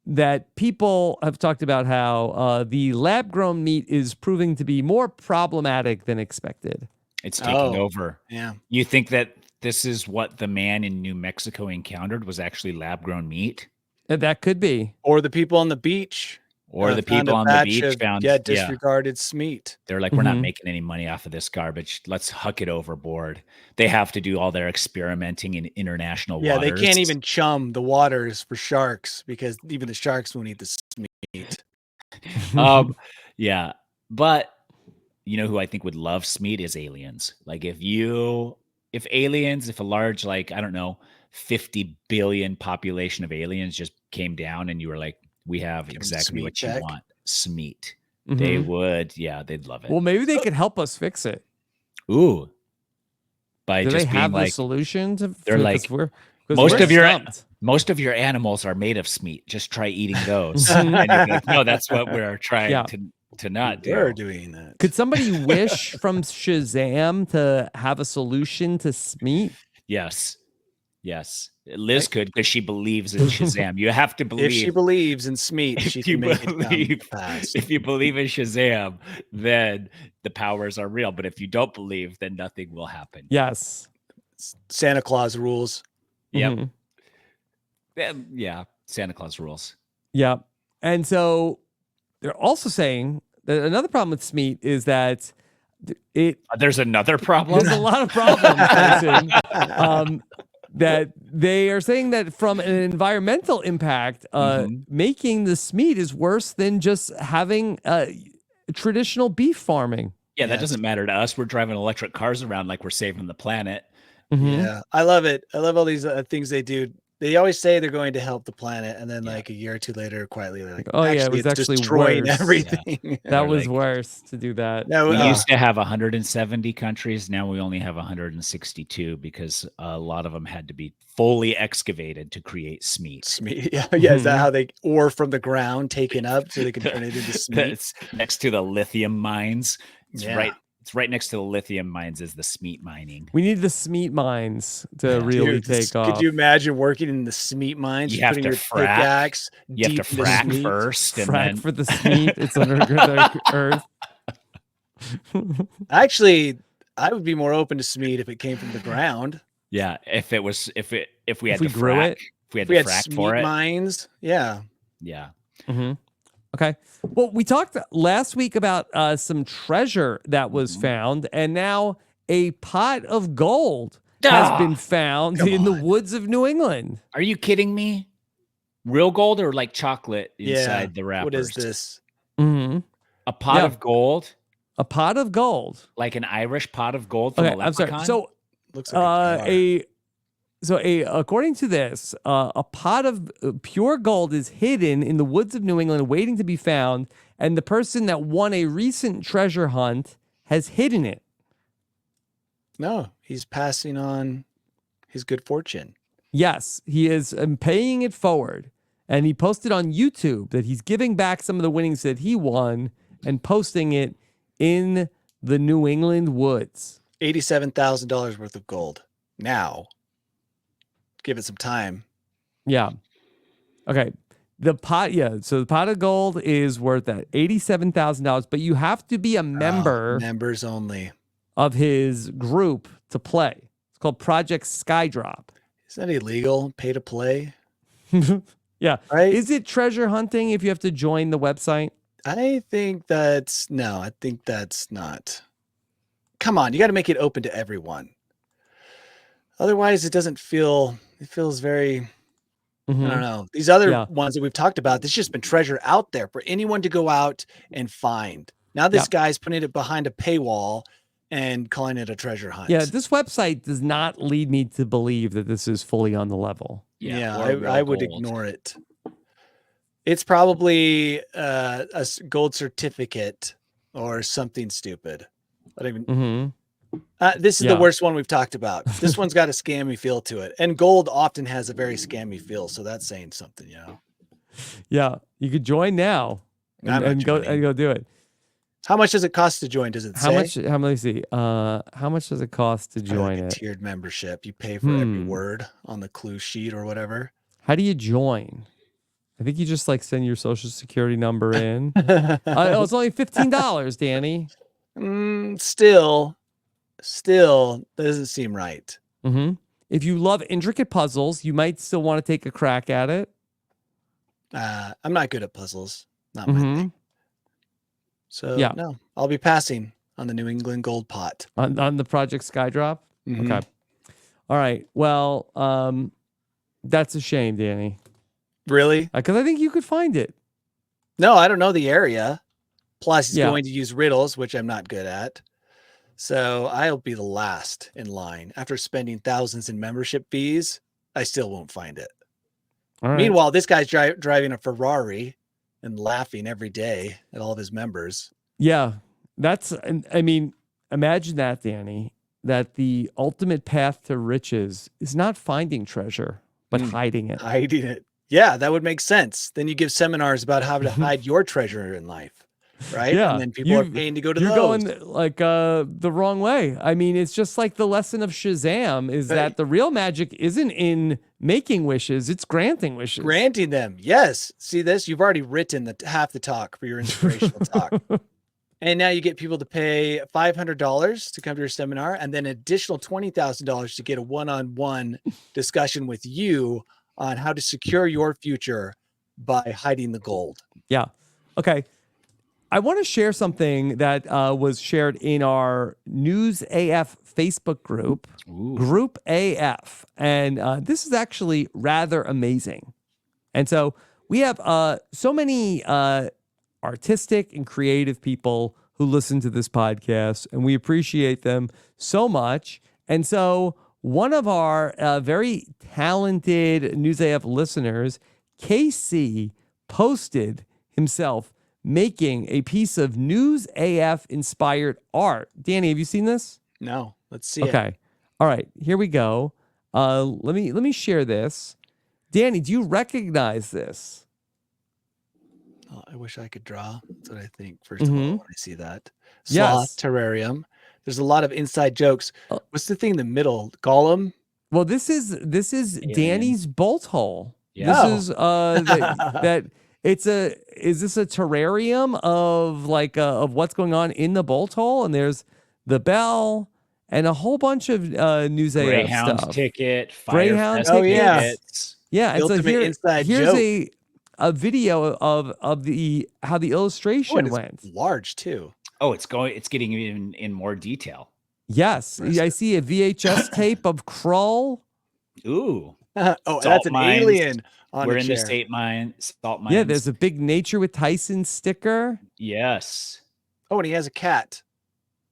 that people have talked about how the lab-grown meat is proving to be more problematic than expected. It's taking Oh. over. Yeah. You think that this is what the man in New Mexico encountered was actually lab-grown meat? That could be. Or the people on the beach. Or the found a people on the batch beach of, found, disregarded Smeat. they're like, we're not Mhm. making any money off of this garbage. Let's huck it overboard. They have to do all their experimenting in international Yeah, waters. they can't even chum the waters for sharks because even the sharks won't eat the Smeat. Yeah, but you know who I think would love Smeat is aliens. Like if a large, like, I don't know, 50 billion population of aliens just came down and you were like, we have Give 'em exactly Smeat what you back. want. Smeat. They Mhm. would, they'd love it. Well, maybe they could help us fix it. Ooh. By Do just they being have the like, solution to? they're 'cause like, we're, 'cause most we're of your stumped. most of your animals are made of Smeat. Just try eating those. And you'd be like, no, that's what we're trying Yeah. to not do. We're doing that. Could somebody wish from Shazam to have a solution to Smeat? Yes. Yes. Liz could because she believes in Shazam. You have to believe. If she believes in Smeat, she if you can make it come to believe, pass. if you believe in Shazam, then the powers are real. But if you don't believe, then nothing will happen. Yes. Santa Claus rules. Yep. Mhm. Yeah. Santa Claus rules. Yeah. And so they're also saying that another problem with Smeat is that There's another problem. there's a lot of problems, Tyson, that they are saying that from an environmental impact, making the Smeat is worse than just having traditional beef farming. Yeah, that Yes. doesn't matter to us. We're driving electric cars around like we're saving the planet. Mhm. Yeah, I love it. I love all these things they do They always say they're going to help the planet, and then Yeah. like a year or two later, quietly they're like, Oh, yeah, it actually, was it's actually destroying worse. everything. That Or was like- worse to do that. No, We used to have 170 countries. Now we only have 162 because a lot of them had to be fully excavated to create smeat. Smeat. Yeah. Is that how they ore from the ground, taken up, so they can turn it into smeat? It's next to the lithium mines. It's Yeah. right. It's right next to the lithium mines is the smeat mining. We need the Smeat mines to Yeah. really Dude, take off. Could you imagine working in the smeat mines? You just have putting to your frack. pickaxe You have deep to into frack smeat? first, and Frack then for the Smeat. It's under the earth. Actually, I would be more open to smeat if it came from the ground. yeah, if we had we to grew frack, it? if we had If we to had frack smeat for it, mines, yeah. yeah. Mm-hmm. Okay. Well, we talked last week about some treasure that was found, and now a pot of gold has Ah, been found come in the on. woods of New England. Are you kidding me? Real gold or like chocolate inside the wrappers? What is this? Mm-hmm. A pot Yeah. of gold, A pot of gold. like an Irish pot of gold from Okay, a I'm sorry. leprechaun? So, Looks like a jar. according to this, a pot of pure gold is hidden in the woods of New England, waiting to be found, and the person that won a recent treasure hunt has hidden it. No, he's passing on his good fortune. Yes, he is paying it forward. And he posted on YouTube that he's giving back some of the winnings that he won and posting it in the New England woods. $87,000 worth of gold. Now, give it some time. Yeah. Okay. So the pot of gold is worth that $87,000, but you have to be a member Members only. of his group to play. It's called Project Skydrop. Is that illegal? Pay to play? Yeah. Right? Is it treasure hunting if you have to join the website? I think that's not. Come on, you got to make it open to everyone. Otherwise, it feels very, I Mhm. don't know. These other Yeah. ones that we've talked about, there's just been treasure out there for anyone to go out and find. Now this guy's putting it behind a paywall and calling it a treasure hunt. Yeah, this website does not lead me to believe that this is fully on the level. Yeah, or real I would gold. ignore it. It's probably gold certificate or something stupid. I don't even. Mm-hmm. This is Yeah. the worst one we've talked about. This one's got a scammy feel to it, and gold often has a very scammy feel. So that's saying something, you know. Yeah, you could join now I'm not and go joining. do it. How much does it cost to join? Does it How say? much? How many? See, how much does it cost to Probably like join a it? tiered membership. You pay for every Hmm. word on the clue sheet or whatever. How do you join? I think you just like send your social security number in. It's only $15, Danny. Still doesn't seem right. Mm-hmm. If you love intricate puzzles, you might still want to take a crack at it. I'm not good at puzzles. Not my Mm-hmm. thing. So Yeah. no, I'll be passing on the New England Gold Pot. On the Project Skydrop. Mhm. Okay. All right. Well, that's a shame, Danny, Really? because I think you could find it. No, I don't know the area. Plus, he's Yeah. going to use riddles, which I'm not good at. So I'll be the last in line. After spending thousands in membership fees, I still won't find it. All right. Meanwhile, this guy's driving a Ferrari and laughing every day at all of his members. Yeah, I mean, imagine that, Danny, that the ultimate path to riches is not finding treasure, but hiding it. Hiding it. Yeah, that would make sense. Then you give seminars about how to hide your treasure in life, right? Yeah, And then people are paying to go to You're those. going like the wrong way. I mean, it's just like the lesson of Shazam is Right. that the real magic isn't in making wishes, it's granting wishes. Granting them. Yes. See this? You've already written half the talk for your inspirational talk. And now you get people to pay $500 to come to your seminar and then additional $20,000 to get a one-on-one discussion with you on how to secure your future by hiding the gold. Yeah. Okay. I want to share something that was shared in our News AF Facebook group, Group AF. And this is actually rather amazing. And so we have so many artistic and creative people who listen to this podcast, and we appreciate them so much. And so one of our very talented News AF listeners, KC, posted himself making a piece of News AF inspired art. Danny, have you seen this? No, let's see it. Okay. All right, here we go. Let me share this. Danny, do you recognize this? Oh, I wish I could draw. That's what I think first of all when I see that. Yes. Sloth terrarium. There's a lot of inside jokes. Oh. What's the thing in the middle? Gollum? Well, this is Danny's bolt hole. Yeah. This is that is this a terrarium of of what's going on in the bolt hole? And there's the bell and a whole bunch of News AF Greyhound stuff. ticket, Greyhound Fire Fest tickets. tickets. Yeah, and The so ultimate inside here's joke. a video of the how the illustration and it's went. large too. Oh, it's getting even in more detail. Yes, I see a VHS tape of Krull. Ooh. Oh, Salt that's an mines. alien on We're a in the chair. salt mines. Yeah, there's a big Nature with Tyson sticker. Yes. Oh, and he has a cat.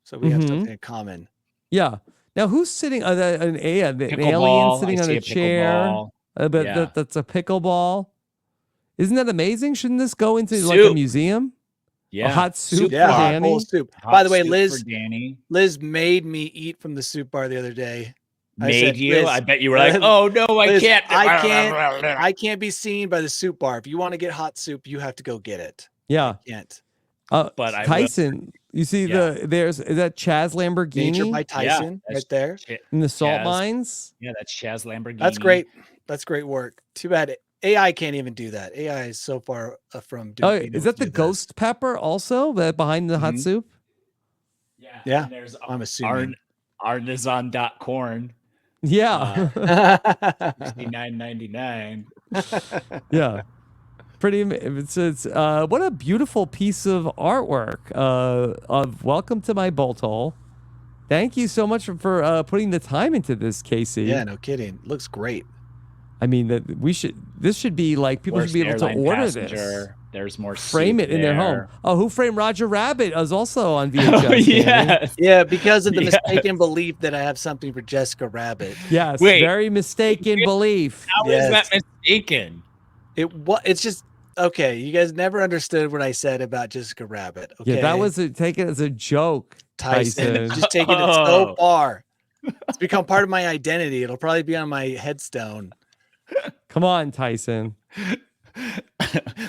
So we have Mhm. something in common. Yeah. Now, who's sitting? An alien Pickleball. sitting I on see a chair. pickleball. But Yeah. that's a pickleball. Isn't that amazing? Shouldn't this go into like a Soup. museum? Yeah. hot soup Yeah, for hot Danny? bowl of soup. Hot By the way, soup Liz for Danny. made me eat from the soup bar the other day. I Made said, you? "Liz, I bet you were like, Liz, oh no, I Liz, can't. I can't be seen by the soup bar. If you want to get hot soup, you have to go get it. Yeah. I can't. But I will. Tyson, you see is that Chaz Nature by Lamborghini Tyson that's right there. in the salt Chaz. mines? Yeah, that's Chaz Lamborghini. That's great. That's great work. Too bad AI can't even do that. AI is so far from doing. Oh, being is able that to the do this. ghost pepper also that behind the hot Mhm. soup? Yeah. Yeah, And there's I'm assuming. artisan.corn. Yeah. $69.99. Yeah. It's what a beautiful piece of artwork of welcome to my bolt hole. Thank you so much for putting the time into this, Casey. Yeah, no kidding. Looks great. I mean this should be like people should be able to order this. There's more Frame soup it in their home. there. Oh, Who Framed Roger Rabbit is also on VHS. Oh, Danny. yes. Yeah, because of the Yes. mistaken belief that I have something for Jessica Rabbit. Yes, Wait. very mistaken belief. How is Yes. that mistaken? It's just okay. You guys never understood what I said about Jessica Rabbit. Okay, Yeah, that was taken as a joke, Tyson. Tyson. Just taking it so Oh. far. It's become part of my identity. It'll probably be on my headstone. Come on, Tyson.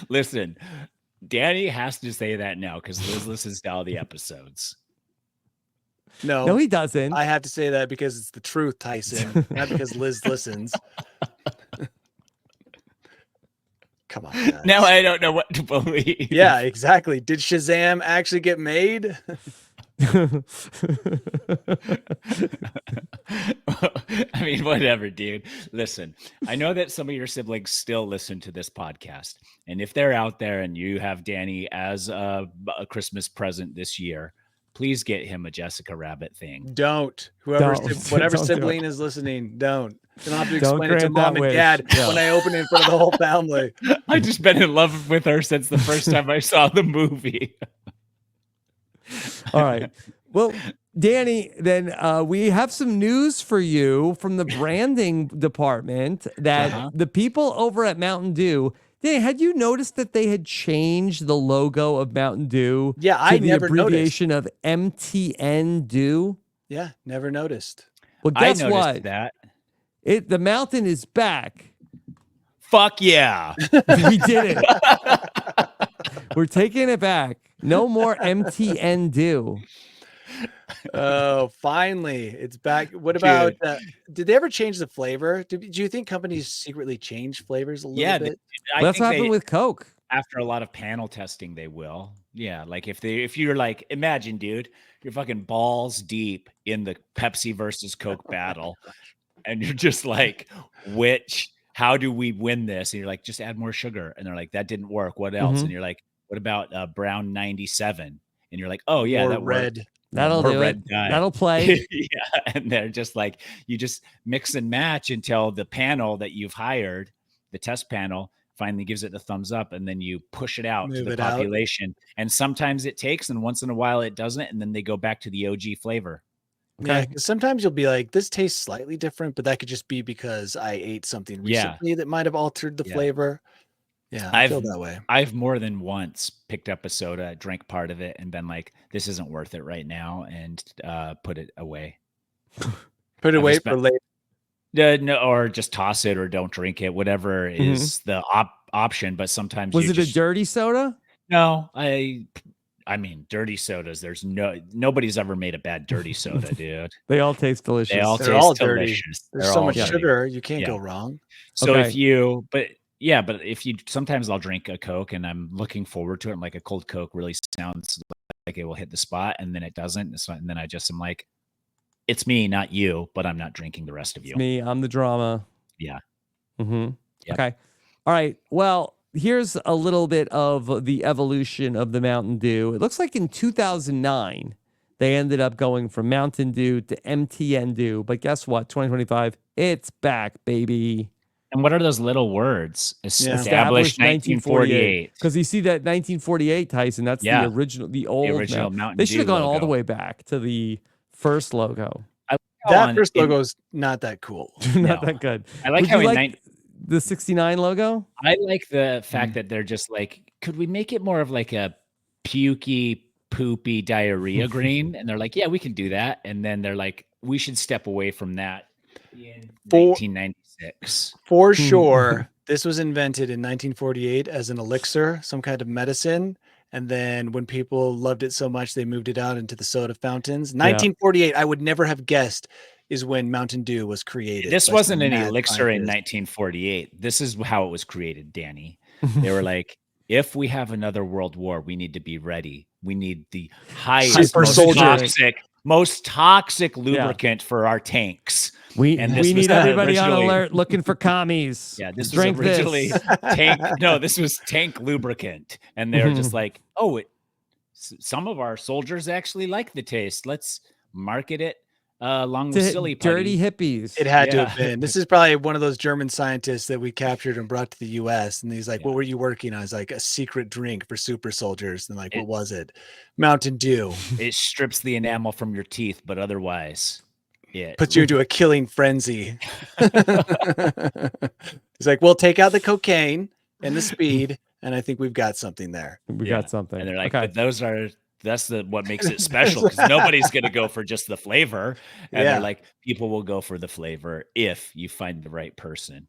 Listen, Danny has to say that now because Liz listens to all the episodes. No, he doesn't. I have to say that because it's the truth, Tyson, not because Liz listens. Come on. guys. Now I don't know what to believe. Yeah, exactly. Did Shazam actually get made? I mean, whatever, dude. Listen, I know that some of your siblings still listen to this podcast. And if they're out there and you have Danny as a Christmas present this year, please get him a Jessica Rabbit thing. Don't. Don't. Whatever Don't do sibling is listening, don't. You don't have to Don't explain it to grant that mom and wish. dad Yeah. when I open it in front of the whole family. I've just been in love with her since the first time I saw the movie. All right. Well, Danny, then we have some news for you from the branding department that the people over at Mountain Dew. Danny, had you noticed that they had changed the logo of Mountain Dew? Yeah, to I the never noticed. abbreviation of MTN Dew. Yeah, never noticed. Well, I guess noticed what? that. The mountain is back. Fuck yeah. We did it. We're taking it back. No more MTN Dew. Oh, finally, it's back. What about? Did they ever change the flavor? Do you think companies secretly change flavors a little Yeah, bit? That's what happened with Coke. After a lot of panel testing, they will. Yeah, like if you're like, imagine, dude, you're fucking balls deep in the Pepsi versus Coke battle, and you're just like, how do we win this? And you're like, just add more sugar. And they're like, that didn't work. What else? And you're like, what about Brown 97? And you're like, oh yeah, Or that red. worked. That'll Or do red it. dye. That'll play. Yeah, and they're just like, you just mix and match until the panel that you've hired, the test panel, finally gives it the thumbs up, and then you push it out to Move the it out. population. And sometimes it takes, and once in a while it doesn't, and then they go back to the OG flavor. Yeah, Okay. because sometimes you'll be like, this tastes slightly different, but that could just be because I ate something Yeah. recently that might have altered the Yeah. flavor. Yeah, I feel that way. I've more than once picked up a soda, drank part of it, and been like, "This isn't worth it right now," and put it away. Put it I've away just for been- later. No, or just toss it, or don't drink it. Whatever is the option. But sometimes Was you it a dirty soda? No, I mean, dirty sodas. There's nobody's ever made a bad dirty soda, dude. They all taste delicious. They all They're taste all dirty. delicious. There's They're so all much dirty. sugar, you can't go Yeah. wrong. So Okay. if you, but if you, sometimes I'll drink a Coke and I'm looking forward to it. I'm like, a cold Coke really sounds like it will hit the spot, and then it doesn't. And then I just am like, it's me, not you, but I'm not drinking the rest of you. It's me. I'm the drama. Yeah. Mm-hmm. Yep. Okay. All right. Well, here's a little bit of the evolution of the Mountain Dew. It looks like in 2009, they ended up going from Mountain Dew to MTN Dew. But guess what? 2025, it's back, baby. And what are those little words? Yeah. Established 1948. Because you see that 1948, Tyson, that's Yeah. the original, the old original Mountain They should have Dew gone all the logo. way back to the first logo. That first logo is not that cool. Not No. that good. I like Would how you in like the 69 logo? I like the fact that they're just like, could we make it more of like a pukey, poopy diarrhea green? And they're like, yeah, we can do that. And then they're like, we should step away from that in 1996. For sure, this was invented in 1948 as an elixir, some kind of medicine. And then when people loved it so much, they moved it out into the soda fountains. 1948, I would never have guessed, is when Mountain Dew was created. This by wasn't some an mad elixir in scientist. 1948. This is how it was created, Danny. They were like, if we have another world war, we need to be ready. We need the highest, Super soldier. most toxic lubricant for our tanks. We And this was need everybody on originally- alert looking for commies. Yeah, this Drink was originally this. tank. No, this was tank lubricant, and they're just like, oh, some of our soldiers actually like the taste. Let's market it along with To silly dirty putty. hippies. It had to Yeah. have been. This is probably one of those German scientists that we captured and brought to the US. And he's like, what were you working on? I was like, a secret drink for super soldiers. And like, what was it? Mountain Dew. It strips the enamel from your teeth, but otherwise, it Puts you into a killing frenzy. He's like, we'll take out the cocaine and the speed. And I think we've got something there. We Yeah. got something. And they're like, okay. but that's what makes it special, because nobody's going to go for just the flavor. And Yeah. they're like, people will go for the flavor if you find the right person.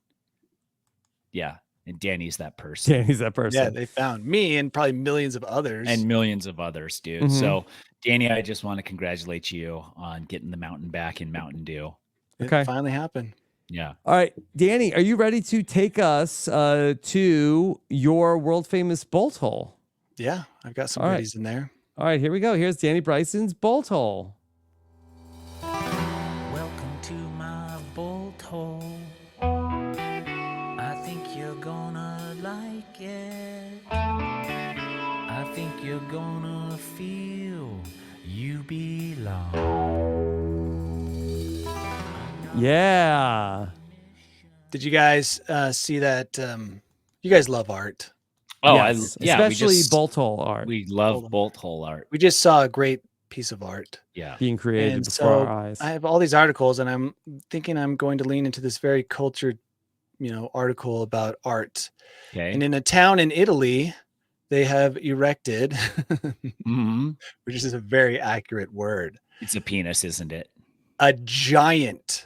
Yeah. And Danny's that person. Danny's that person. Yeah, they found me and probably millions of others. And millions of others, dude. Mhm. So, Danny, I just want to congratulate you on getting the mountain back in Mountain Dew. it Okay. finally happened. Yeah. All right, Danny, are you ready to take us to your world famous bolt hole? Yeah, I've got some All right. goodies in there. All right, here we go. Here's Danny Bryson's bolt hole. Welcome to my bolt hole. I think you're gonna like it. I think you're gonna feel you belong. Yeah. Did you guys see that? You guys love art. Oh, Yes, yeah. We especially just, bolt hole art we love Hold on. bolt hole art. We just saw a great piece of art. Yeah. being created And before so our eyes. I have all these articles, and I'm thinking I'm going to lean into this very cultured, article about art. Okay. And in a town in Italy, they have erected, hmm which is a very accurate word, It's a penis, isn't it? a giant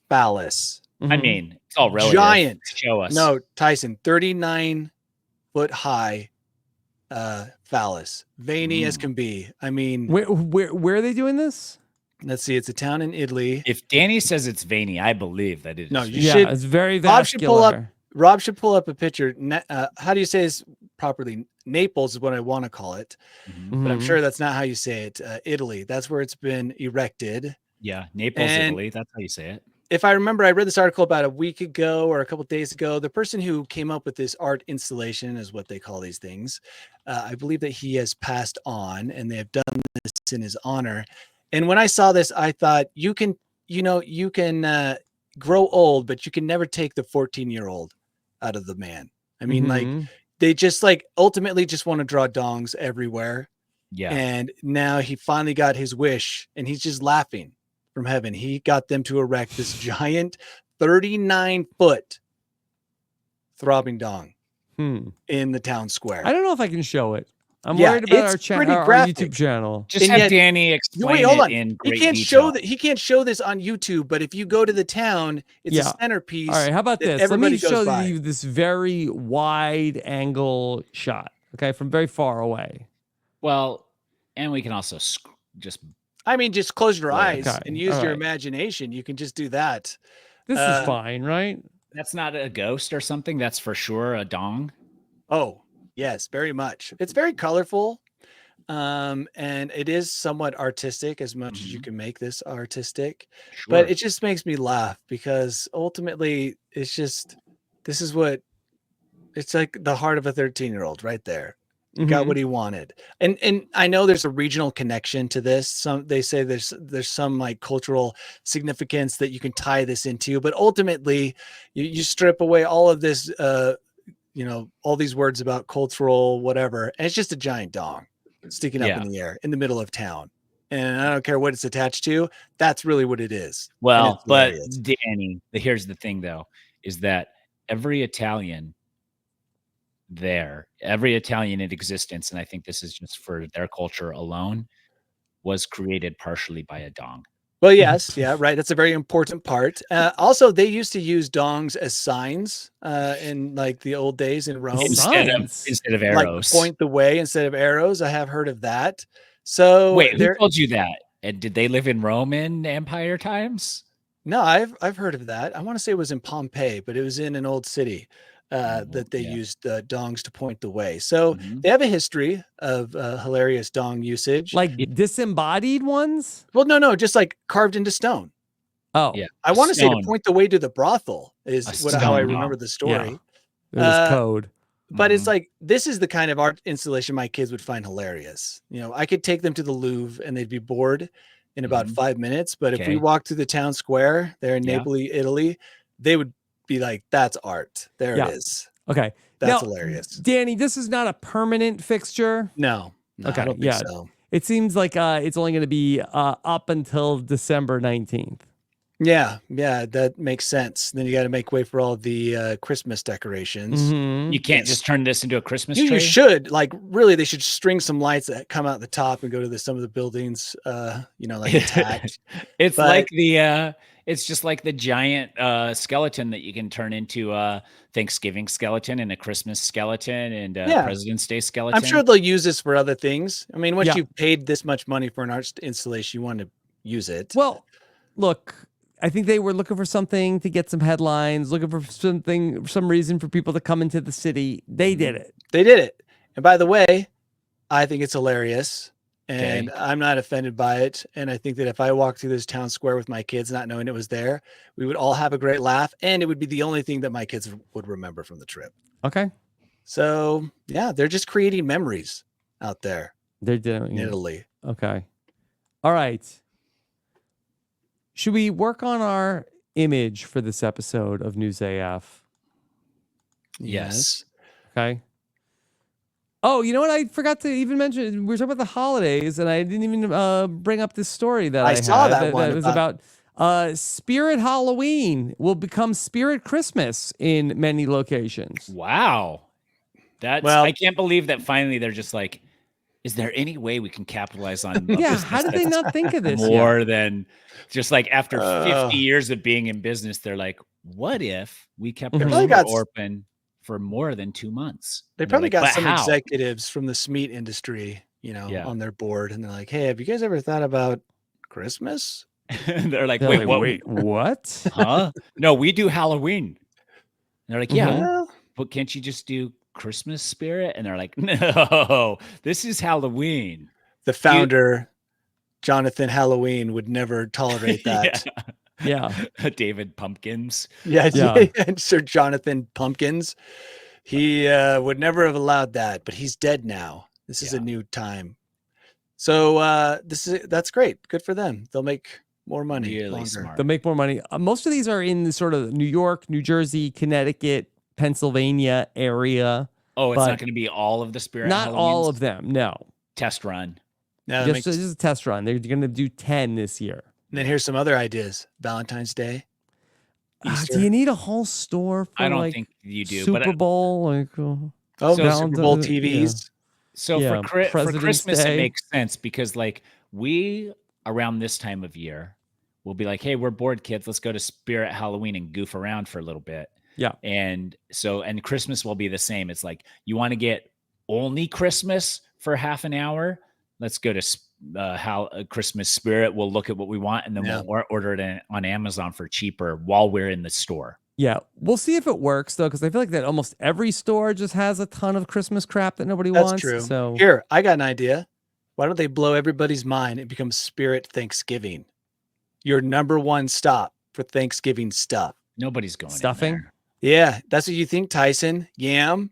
phallus. I Mhm. mean, it's all relative. Giant. Show us. No, Tyson, 39-foot high phallus, veiny as can be. I mean, where are they doing this? let's see, it's a town in Italy. If Danny says it's veiny, I believe that it is. No, you Yeah, should- it's very Bob should pull up- vascular. Rob should pull up a picture. How do you say this properly? Naples is what I want to call it, Mhm. but I'm Mhm. sure that's not how you say it. Italy, that's where it's been erected. Yeah. Naples, And- Italy. That's how you say it. If I remember, I read this article about a week ago or a couple of days ago. The person who came up with this art installation is what they call these things. I believe that he has passed on, and they have done this in his honor. And when I saw this, I thought, you can grow old, but you can never take the 14-year-old out of the man. I mean, like, Mhm. they just ultimately just want to draw dongs everywhere. Yeah. And now he finally got his wish, and he's just laughing. from heaven. He got them to erect this giant 39-foot throbbing dong in the town square. I don't know if I can show it. I'm Yeah, worried about it's our pretty our graphic. YouTube channel. Just And have yet- Danny explain hold it on. in He great can't detail. show this on YouTube, but if you go to the town, it's Yeah. a centerpiece. All right, how about that this? Let me everybody goes show by. you this very wide angle shot, okay, from very far away. Well, and we can also just I mean, just close your eyes Okay, and use all your right. imagination. You can just do that. This is fine, right? that's not a ghost or something. That's for sure a dong. Oh, yes, very much. It's very colorful. And it is somewhat artistic as much as you can make this artistic. Sure. But it just makes me laugh because ultimately it's just it's like the heart of a 13-year-old right there. Got what he wanted. And I know there's a regional connection to this. They say there's some like cultural significance that you can tie this into, but ultimately you strip away all of this all these words about cultural whatever, and it's just a giant dong sticking up in the air in the middle of town. And I don't care what it's attached to. That's really what it is. Well, but Danny, here's the thing though, is that every Italian in existence, and I think this is just for their culture alone, was created partially by a dong. Well, yes, yeah, right. That's a very important part. Also, they used to use dongs as signs in like the old days in Rome, instead of arrows. Like point the way instead of arrows. I have heard of that. So wait, who told you that? And did they live in Roman Empire times? No, I've heard of that. I want to say it was in Pompeii, but it was in an old city that they used dongs to point the way. So they have a history of hilarious dong usage. Like disembodied ones? Well, no, just like carved into stone. Oh, yeah. I want to say to point the way to the brothel is how I remember the story. Yeah. It was code. But it's like, this is the kind of art installation my kids would find hilarious. I could take them to the Louvre and they'd be bored in about 5 minutes. But if we walked through the town square there in Naples, Italy, they would be like, that's art. There it is. Okay. That's hilarious. Danny, this is not a permanent fixture. No, okay. I don't think so. It seems like it's only going to be up until December 19th. Yeah, that makes sense. Then you got to make way for all the Christmas decorations. You can't just turn this into a Christmas tree. You should, like, really, they should string some lights that come out the top and go to some of the buildings, like attached. It's just like the giant skeleton that you can turn into a Thanksgiving skeleton and a Christmas skeleton and a President's Day skeleton. I'm sure they'll use this for other things. I mean, once you've paid this much money for an art installation, you want to use it. Well, look, I think they were looking for something to get some headlines, looking for some reason for people to come into the city. They did it. They did it. And by the way, I think it's hilarious. And I'm not offended by it. And I think that if I walked through this town square with my kids, not knowing it was there, we would all have a great laugh. And it would be the only thing that my kids would remember from the trip. Okay. So, yeah, they're just creating memories out there. They're doing in Italy. Okay. All right. Should we work on our image for this episode of News AF? Yes. Okay. Oh, you know what? I forgot to even mention. We were talking about the holidays, and I didn't even bring up this story that I saw had that one was about Spirit Halloween will become Spirit Christmas in many locations. Wow. I can't believe that finally they're just like, is there any way we can capitalize on how did they not think of this more than just like after 50 years of being in business? They're like, what if we kept the store open for more than 2 months? They probably got some executives from the meat industry, on their board, and they're like, hey, have you guys ever thought about Christmas? And they're like, wait, what? Huh? No, we do Halloween. And they're like, yeah, but can't you just do Christmas spirit? And they're like, no, this is Halloween. The founder, Jonathan Halloween, would never tolerate that. Yeah. David Pumpkins. Yeah. And Sir Jonathan Pumpkins. He would never have allowed that, but he's dead now. This is a new time. So that's great. Good for them. They'll make more money. Really smart. They'll make more money. Most of these are in the sort of New York, New Jersey, Connecticut, Pennsylvania area. Oh, it's not going to be all of the Spirit Not Halloweens? all of them, no. Test run. No, Just a test run. They're going to do 10 this year. And then here's some other ideas: Valentine's Day, Easter. Do you need a whole store for I don't like think you do. Super but Bowl? Like, Oh, So- Super Bowl Valentine- TVs. So Yeah, for President's Christmas, Day. it makes sense because like we around this time of year, we'll be like, hey, we're bored, kids. Let's go to Spirit Halloween and goof around for a little bit. Yeah. And Christmas will be the same. It's like you want to get only Christmas for half an hour. Let's go to Christmas Spirit. We'll look at what we want and then Yeah. we'll order it on Amazon for cheaper while we're in the store. Yeah, we'll see if it works though, because I feel like that almost every store just has a ton of Christmas crap that nobody That's wants. true. So Here, I got an idea. Why don't they blow everybody's mind and become Spirit Thanksgiving? Your number one stop for Thanksgiving stuff. Nobody's going in Stuffing? there. Yeah, that's what you think, Tyson. Yam,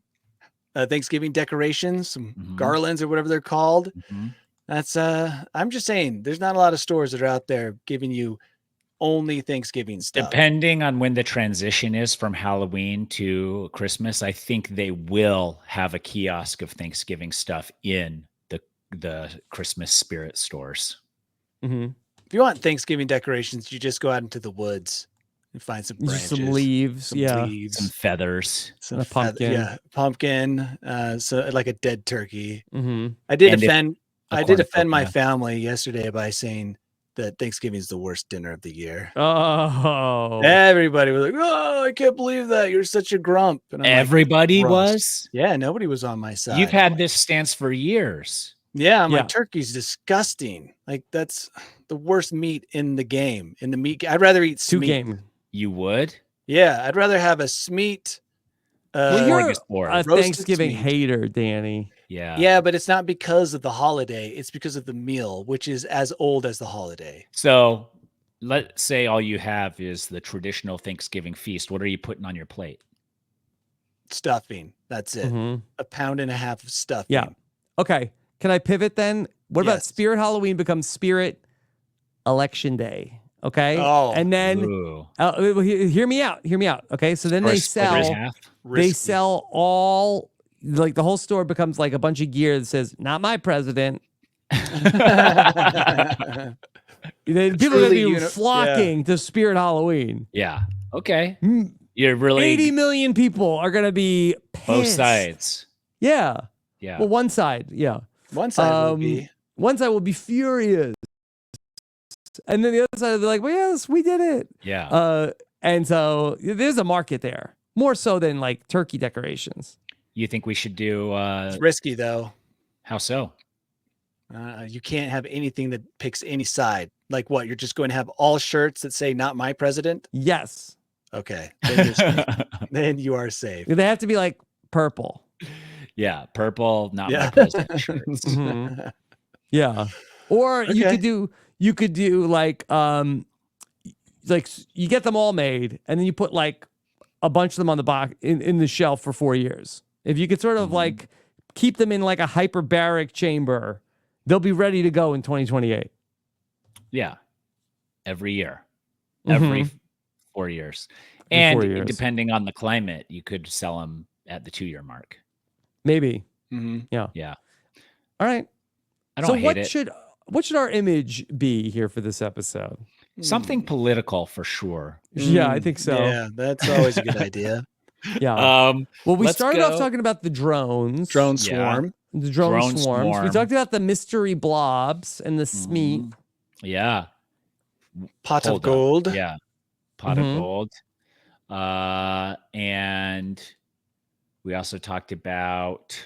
Thanksgiving decorations, some Mhm. garlands or whatever they're called. Mhm. That's I'm just saying, there's not a lot of stores that are out there giving you only Thanksgiving stuff. Depending on when the transition is from Halloween to Christmas, I think they will have a kiosk of Thanksgiving stuff in the Christmas Spirit stores. Mhm. If you want Thanksgiving decorations, you just go out into the woods and find some branches, Just some leaves. some Yeah. leaves, Some feathers. some a pumpkin. yeah, pumpkin. So like a dead turkey. Mm-hmm. I did And if- offend. a I did offend my cornucopia. family yesterday by saying that Thanksgiving is the worst dinner of the year. Oh. Everybody was like, "Oh, I can't believe that. You're such a grump." And I'm like, Everybody "Gross." was. Yeah, nobody was on my side. You've had this stance for years. Yeah, I'm Yeah. like, turkey's disgusting. Like that's the worst meat in the game. In the meat, I'd rather eat Two smeat. game. You would? Yeah, I'd rather have a smeat. Well, you're Smorgasbord. a roasted Thanksgiving smeat. hater, Danny. Yeah. Yeah, but it's not because of the holiday. It's because of the meal, which is as old as the holiday. So let's say all you have is the traditional Thanksgiving feast. What are you putting on your plate? Stuffing. That's it. Mhm. A pound and a half of stuffing. Yeah. Okay. Can I pivot then? What about Yes. Spirit Halloween becomes Spirit Election Day? Okay. Oh, and then Ooh. hear me out. Hear me out. Okay. So then they Or split it in sell. half? They risky. sell all like the whole store becomes like a bunch of gear that says "Not my president." Then people are gonna Truly be uni- flocking to Spirit Halloween. Yeah. Okay. Mm, You're really 80 million people are gonna be pissed. both sides. Yeah. Yeah. Well, one side. Yeah. One side will be. One side will be furious, and then the other side will be like, "Well, yes, we did it." Yeah. And so there's a market there, more so than like turkey decorations. You think we should do It's risky though. how so? You can't have anything that picks any side. Like what? You're just going to have all shirts that say "Not my president." Yes, Okay, then, you're safe. Then you are safe. they have to be like purple. Yeah, purple, not my Yeah. president shirts. Mhm. Yeah, or you Okay. could do like you get them all made, and then you put like a bunch of them on the box in the shelf for 4 years. If you could sort of like keep them in like a hyperbaric chamber, they'll be ready to go in 2028. Yeah. Every year. Every Mhm. 4 years. Every And 4 years. depending on the climate, you could sell them at the 2-year mark. Maybe. Mhm. Yeah. All right. I don't So hate it. what should our image be here for this episode? Something political for sure. Yeah, I think so. Yeah, that's always a good idea. Yeah. Well, we let's started off go- talking about the drones. Drone Yeah. swarm. The drone Drone swarms. We swarm. talked about the mystery blobs and the smeat. Mhm. Yeah. Pot Hold of up. gold. Yeah. Pot Mhm. of gold. And we also talked about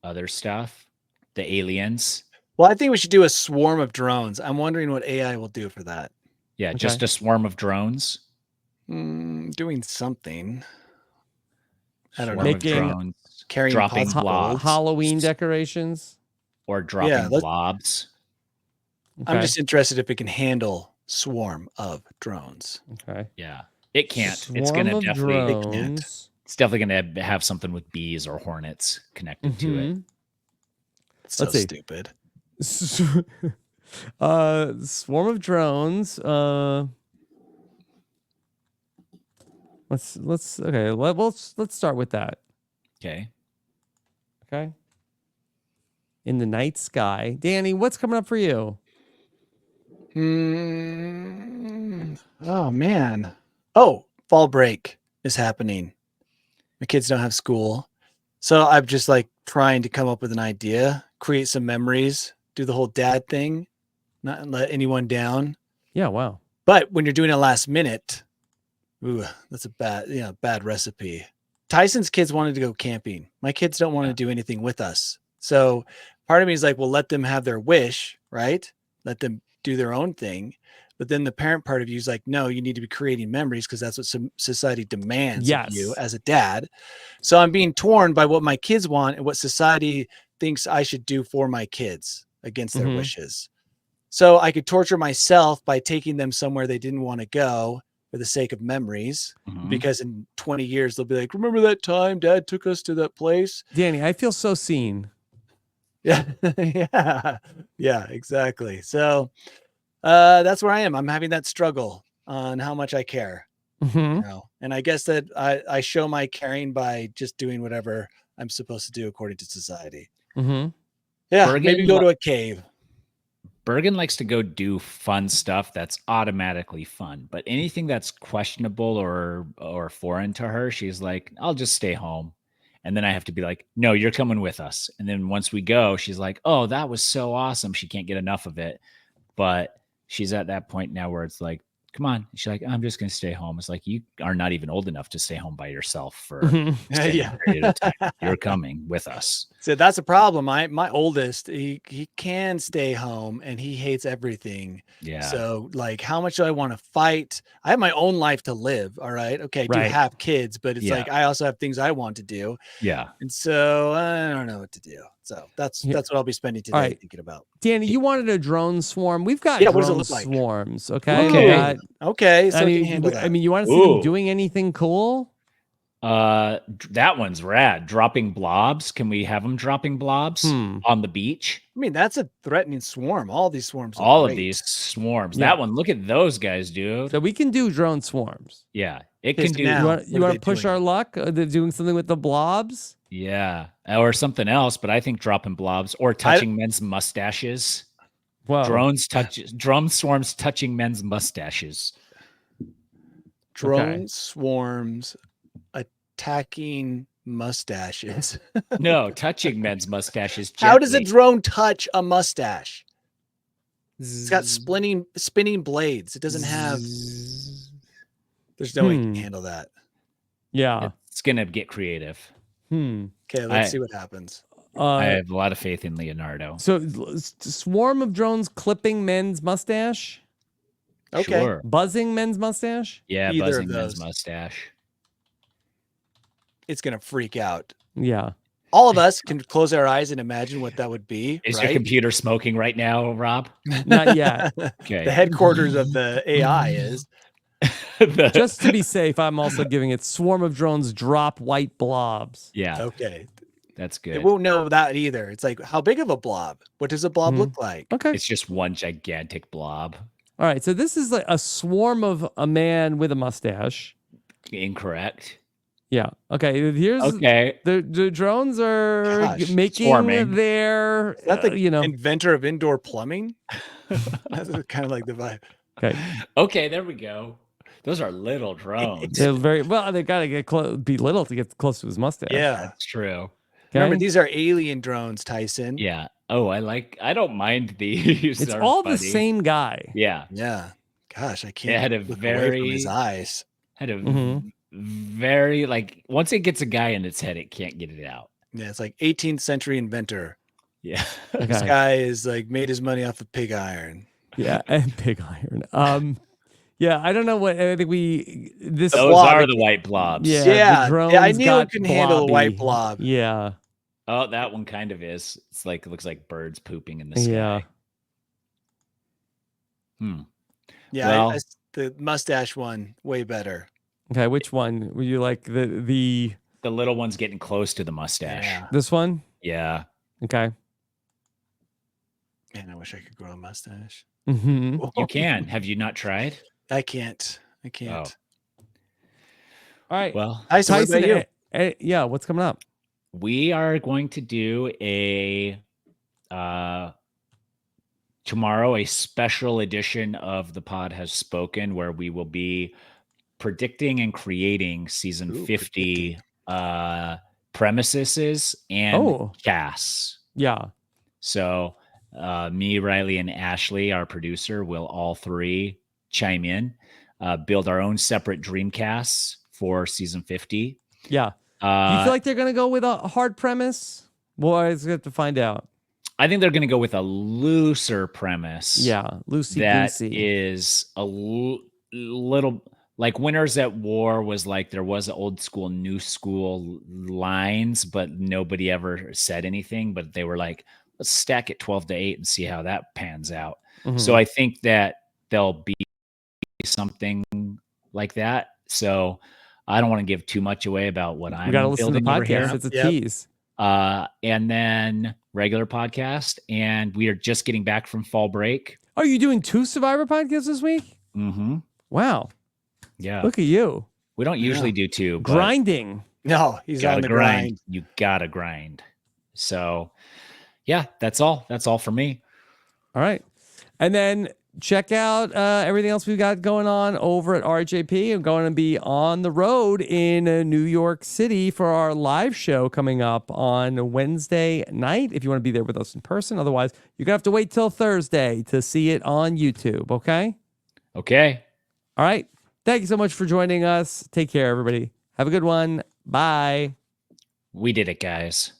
other stuff, the aliens. Well, I think we should do a swarm of drones. I'm wondering what AI will do for that. Yeah, Okay. just a swarm of drones. Doing something. I don't know. Swarm of Making- drones. Carrying dropping pots of blobs. gold. Halloween decorations. Or dropping let's- blobs. Okay. I'm just interested if it can handle swarm of drones. okay. Yeah. It can't. It's Swarm gonna of definitely drones. it's definitely gonna have something with bees or hornets connected to it. Mhm. It's so Let's see. stupid. Swarm of drones. Let's okay. Let's start with that. Okay. Okay. In the night sky, Danny, what's coming up for you? Oh man. Oh, fall break is happening. My kids don't have school. So I'm just like trying to come up with an idea, create some memories, do the whole dad thing, not let anyone down. Yeah, wow. But when you're doing it last minute, ooh, that's a bad recipe. Tyson's kids wanted to go camping. My kids don't want to do anything with us. So part of me is like, well, let them have their wish, right? Let them do their own thing. But then the parent part of you is like, no, you need to be creating memories because that's what society demands of you Yes. as a dad. So I'm being torn by what my kids want and what society thinks I should do for my kids against their Mhm. wishes. So I could torture myself by taking them somewhere they didn't want to go for the sake of memories, because in 20 years they'll be like, remember that time dad took us to that place? Danny, I feel so seen. Yeah. Yeah, exactly. So that's where I am. I'm having that struggle on how much I care. Mhm. And I guess that I show my caring by just doing whatever I'm supposed to do according to society. Mhm. Yeah, maybe go to a cave. Bergen likes to go do fun stuff that's automatically fun, but anything that's questionable or foreign to her, she's like, "I'll just stay home." And then I have to be like, "No, you're coming with us." And then once we go, she's like, "Oh, that was so awesome." She can't get enough of it. But she's at that point now where it's like, "Come on." She's like, "I'm just going to stay home." It's like, you are not even old enough to stay home by yourself for Mhm. a extended Yeah. period of time. You're coming with us. So that's a problem. My oldest, he can stay home and he hates everything. Yeah. So like, how much do I want to fight? I have my own life to live. All right. Okay. I do Right. have kids, but it's Yeah. like, I also have things I want to do. Yeah. And so I don't know what to do. So that's Yeah. what I'll be spending today right. thinking about. Danny, you wanted a drone swarm. We've got Yeah, what does it drone look like? swarms. Okay. Okay. We got, Okay. So I I can mean, handle that. I mean, you want to see them Ooh. doing anything cool? That one's rad. Dropping blobs. Can we have them dropping blobs on the beach? I mean, that's a threatening swarm. All these swarms look All of great. these swarms. Yeah. That one, look at those guys, dude. So we can do drone swarms. Yeah, it Okay, can so do. now- You what are want they to push doing? our luck? They're doing something with the blobs? Yeah, or something else. But I think dropping blobs or touching men's mustaches. Whoa. Drum swarms touching men's mustaches. Drone swarms attacking mustaches. No, touching men's mustaches. How does a gently. drone touch a mustache? It's got spinning blades. It doesn't have. There's no way it can handle that. Yeah. It's gonna get creative. Okay, let's see what happens. I have a lot of faith in Leonardo. So swarm of drones clipping men's mustache? Okay. Sure. Buzzing men's mustache? Yeah, Either of buzzing men's those. mustache. It's gonna freak out. Yeah. All of us can close our eyes and imagine what that would be. Is right? your computer smoking right now, Rob? Not yet. Okay. The headquarters of the AI is. Just to be safe, I'm also giving it swarm of drones drop white blobs. Yeah, Okay. that's It good. won't know that either. It's like, how big of a blob? What does a blob look like? Okay. It's just one gigantic blob. All right. So this is like a swarm of a man with a mustache. Incorrect. Yeah. Okay. Here's Okay. the drones are Gosh, making swarming. their, Is that the you know. inventor of indoor plumbing? That's kind of like the vibe. Okay. Okay, there we go. Those are little drones. They're very well. They gotta get close, be little to get close to his mustache. Yeah. That's true. Okay? Remember, these are alien drones, Tyson. Yeah. Oh, I don't mind these. It's They're all the funny. same guy. Yeah. Yeah. Gosh, I can't It had a look away from his very- eyes. Had a Mhm. very like once it gets a guy in its head, it can't get it out. Yeah, it's like 18th century inventor. Yeah. This Okay. guy is like made his money off of pig iron. Yeah, and pig iron. Yeah, I don't know what I think we this. Those blob. are the white blobs. Yeah, Yeah, the drones I knew it got couldn't handle a white blobby. blob. Yeah, Oh, that one kind of is. It's like it looks like birds pooping in the sky. yeah. Yeah, Well- the mustache one way better. Okay, which one would you like? The The little one's getting close to the mustache. Yeah. this one? Yeah. Okay. Man, I wish I could grow a mustache. Mm-hmm. You can. Have you not tried? I can't. I can't. All right. Well, Tyson, what Tyson, about you? yeah. What's coming up? we are going to do a tomorrow a special edition of The Pod Has Spoken, where we will be predicting and creating season Ooh, 50 premises and Oh. casts. Yeah. So me, Riley, and Ashley, our producer, will all three chime in, build our own separate dreamcasts for season 50. Yeah. Do you feel like they're going to go with a hard premise? Well, I just have to find out. I think they're going to go with a looser premise. Yeah. Loosey That goosey. is a little like Winners at War was like there was old school, new school lines, but nobody ever said anything. But they were like, let's stack it 12-8 and see how that pans out. So I think that there'll be something like that. So I don't want to give too much away about what I'm We got to listen to the building over here. podcast. It's a Yep. tease. And then regular podcast. And we are just getting back from fall break. Are you doing 2 Survivor podcasts this week? Mm-hmm. Wow. Yeah. Look at you. We don't usually do 2. But Grinding. No, he's on the grind. You gotta grind. So yeah, that's all. That's all for me. All right. And then check out everything else we've got going on over at RJP. I'm going to be on the road in New York City for our live show coming up on Wednesday night. If you want to be there with us in person. Otherwise, you're going to have to wait till Thursday to see it on YouTube. Okay? Okay. All right. Thank you so much for joining us. Take care, everybody. Have a good one. Bye. We did it, guys.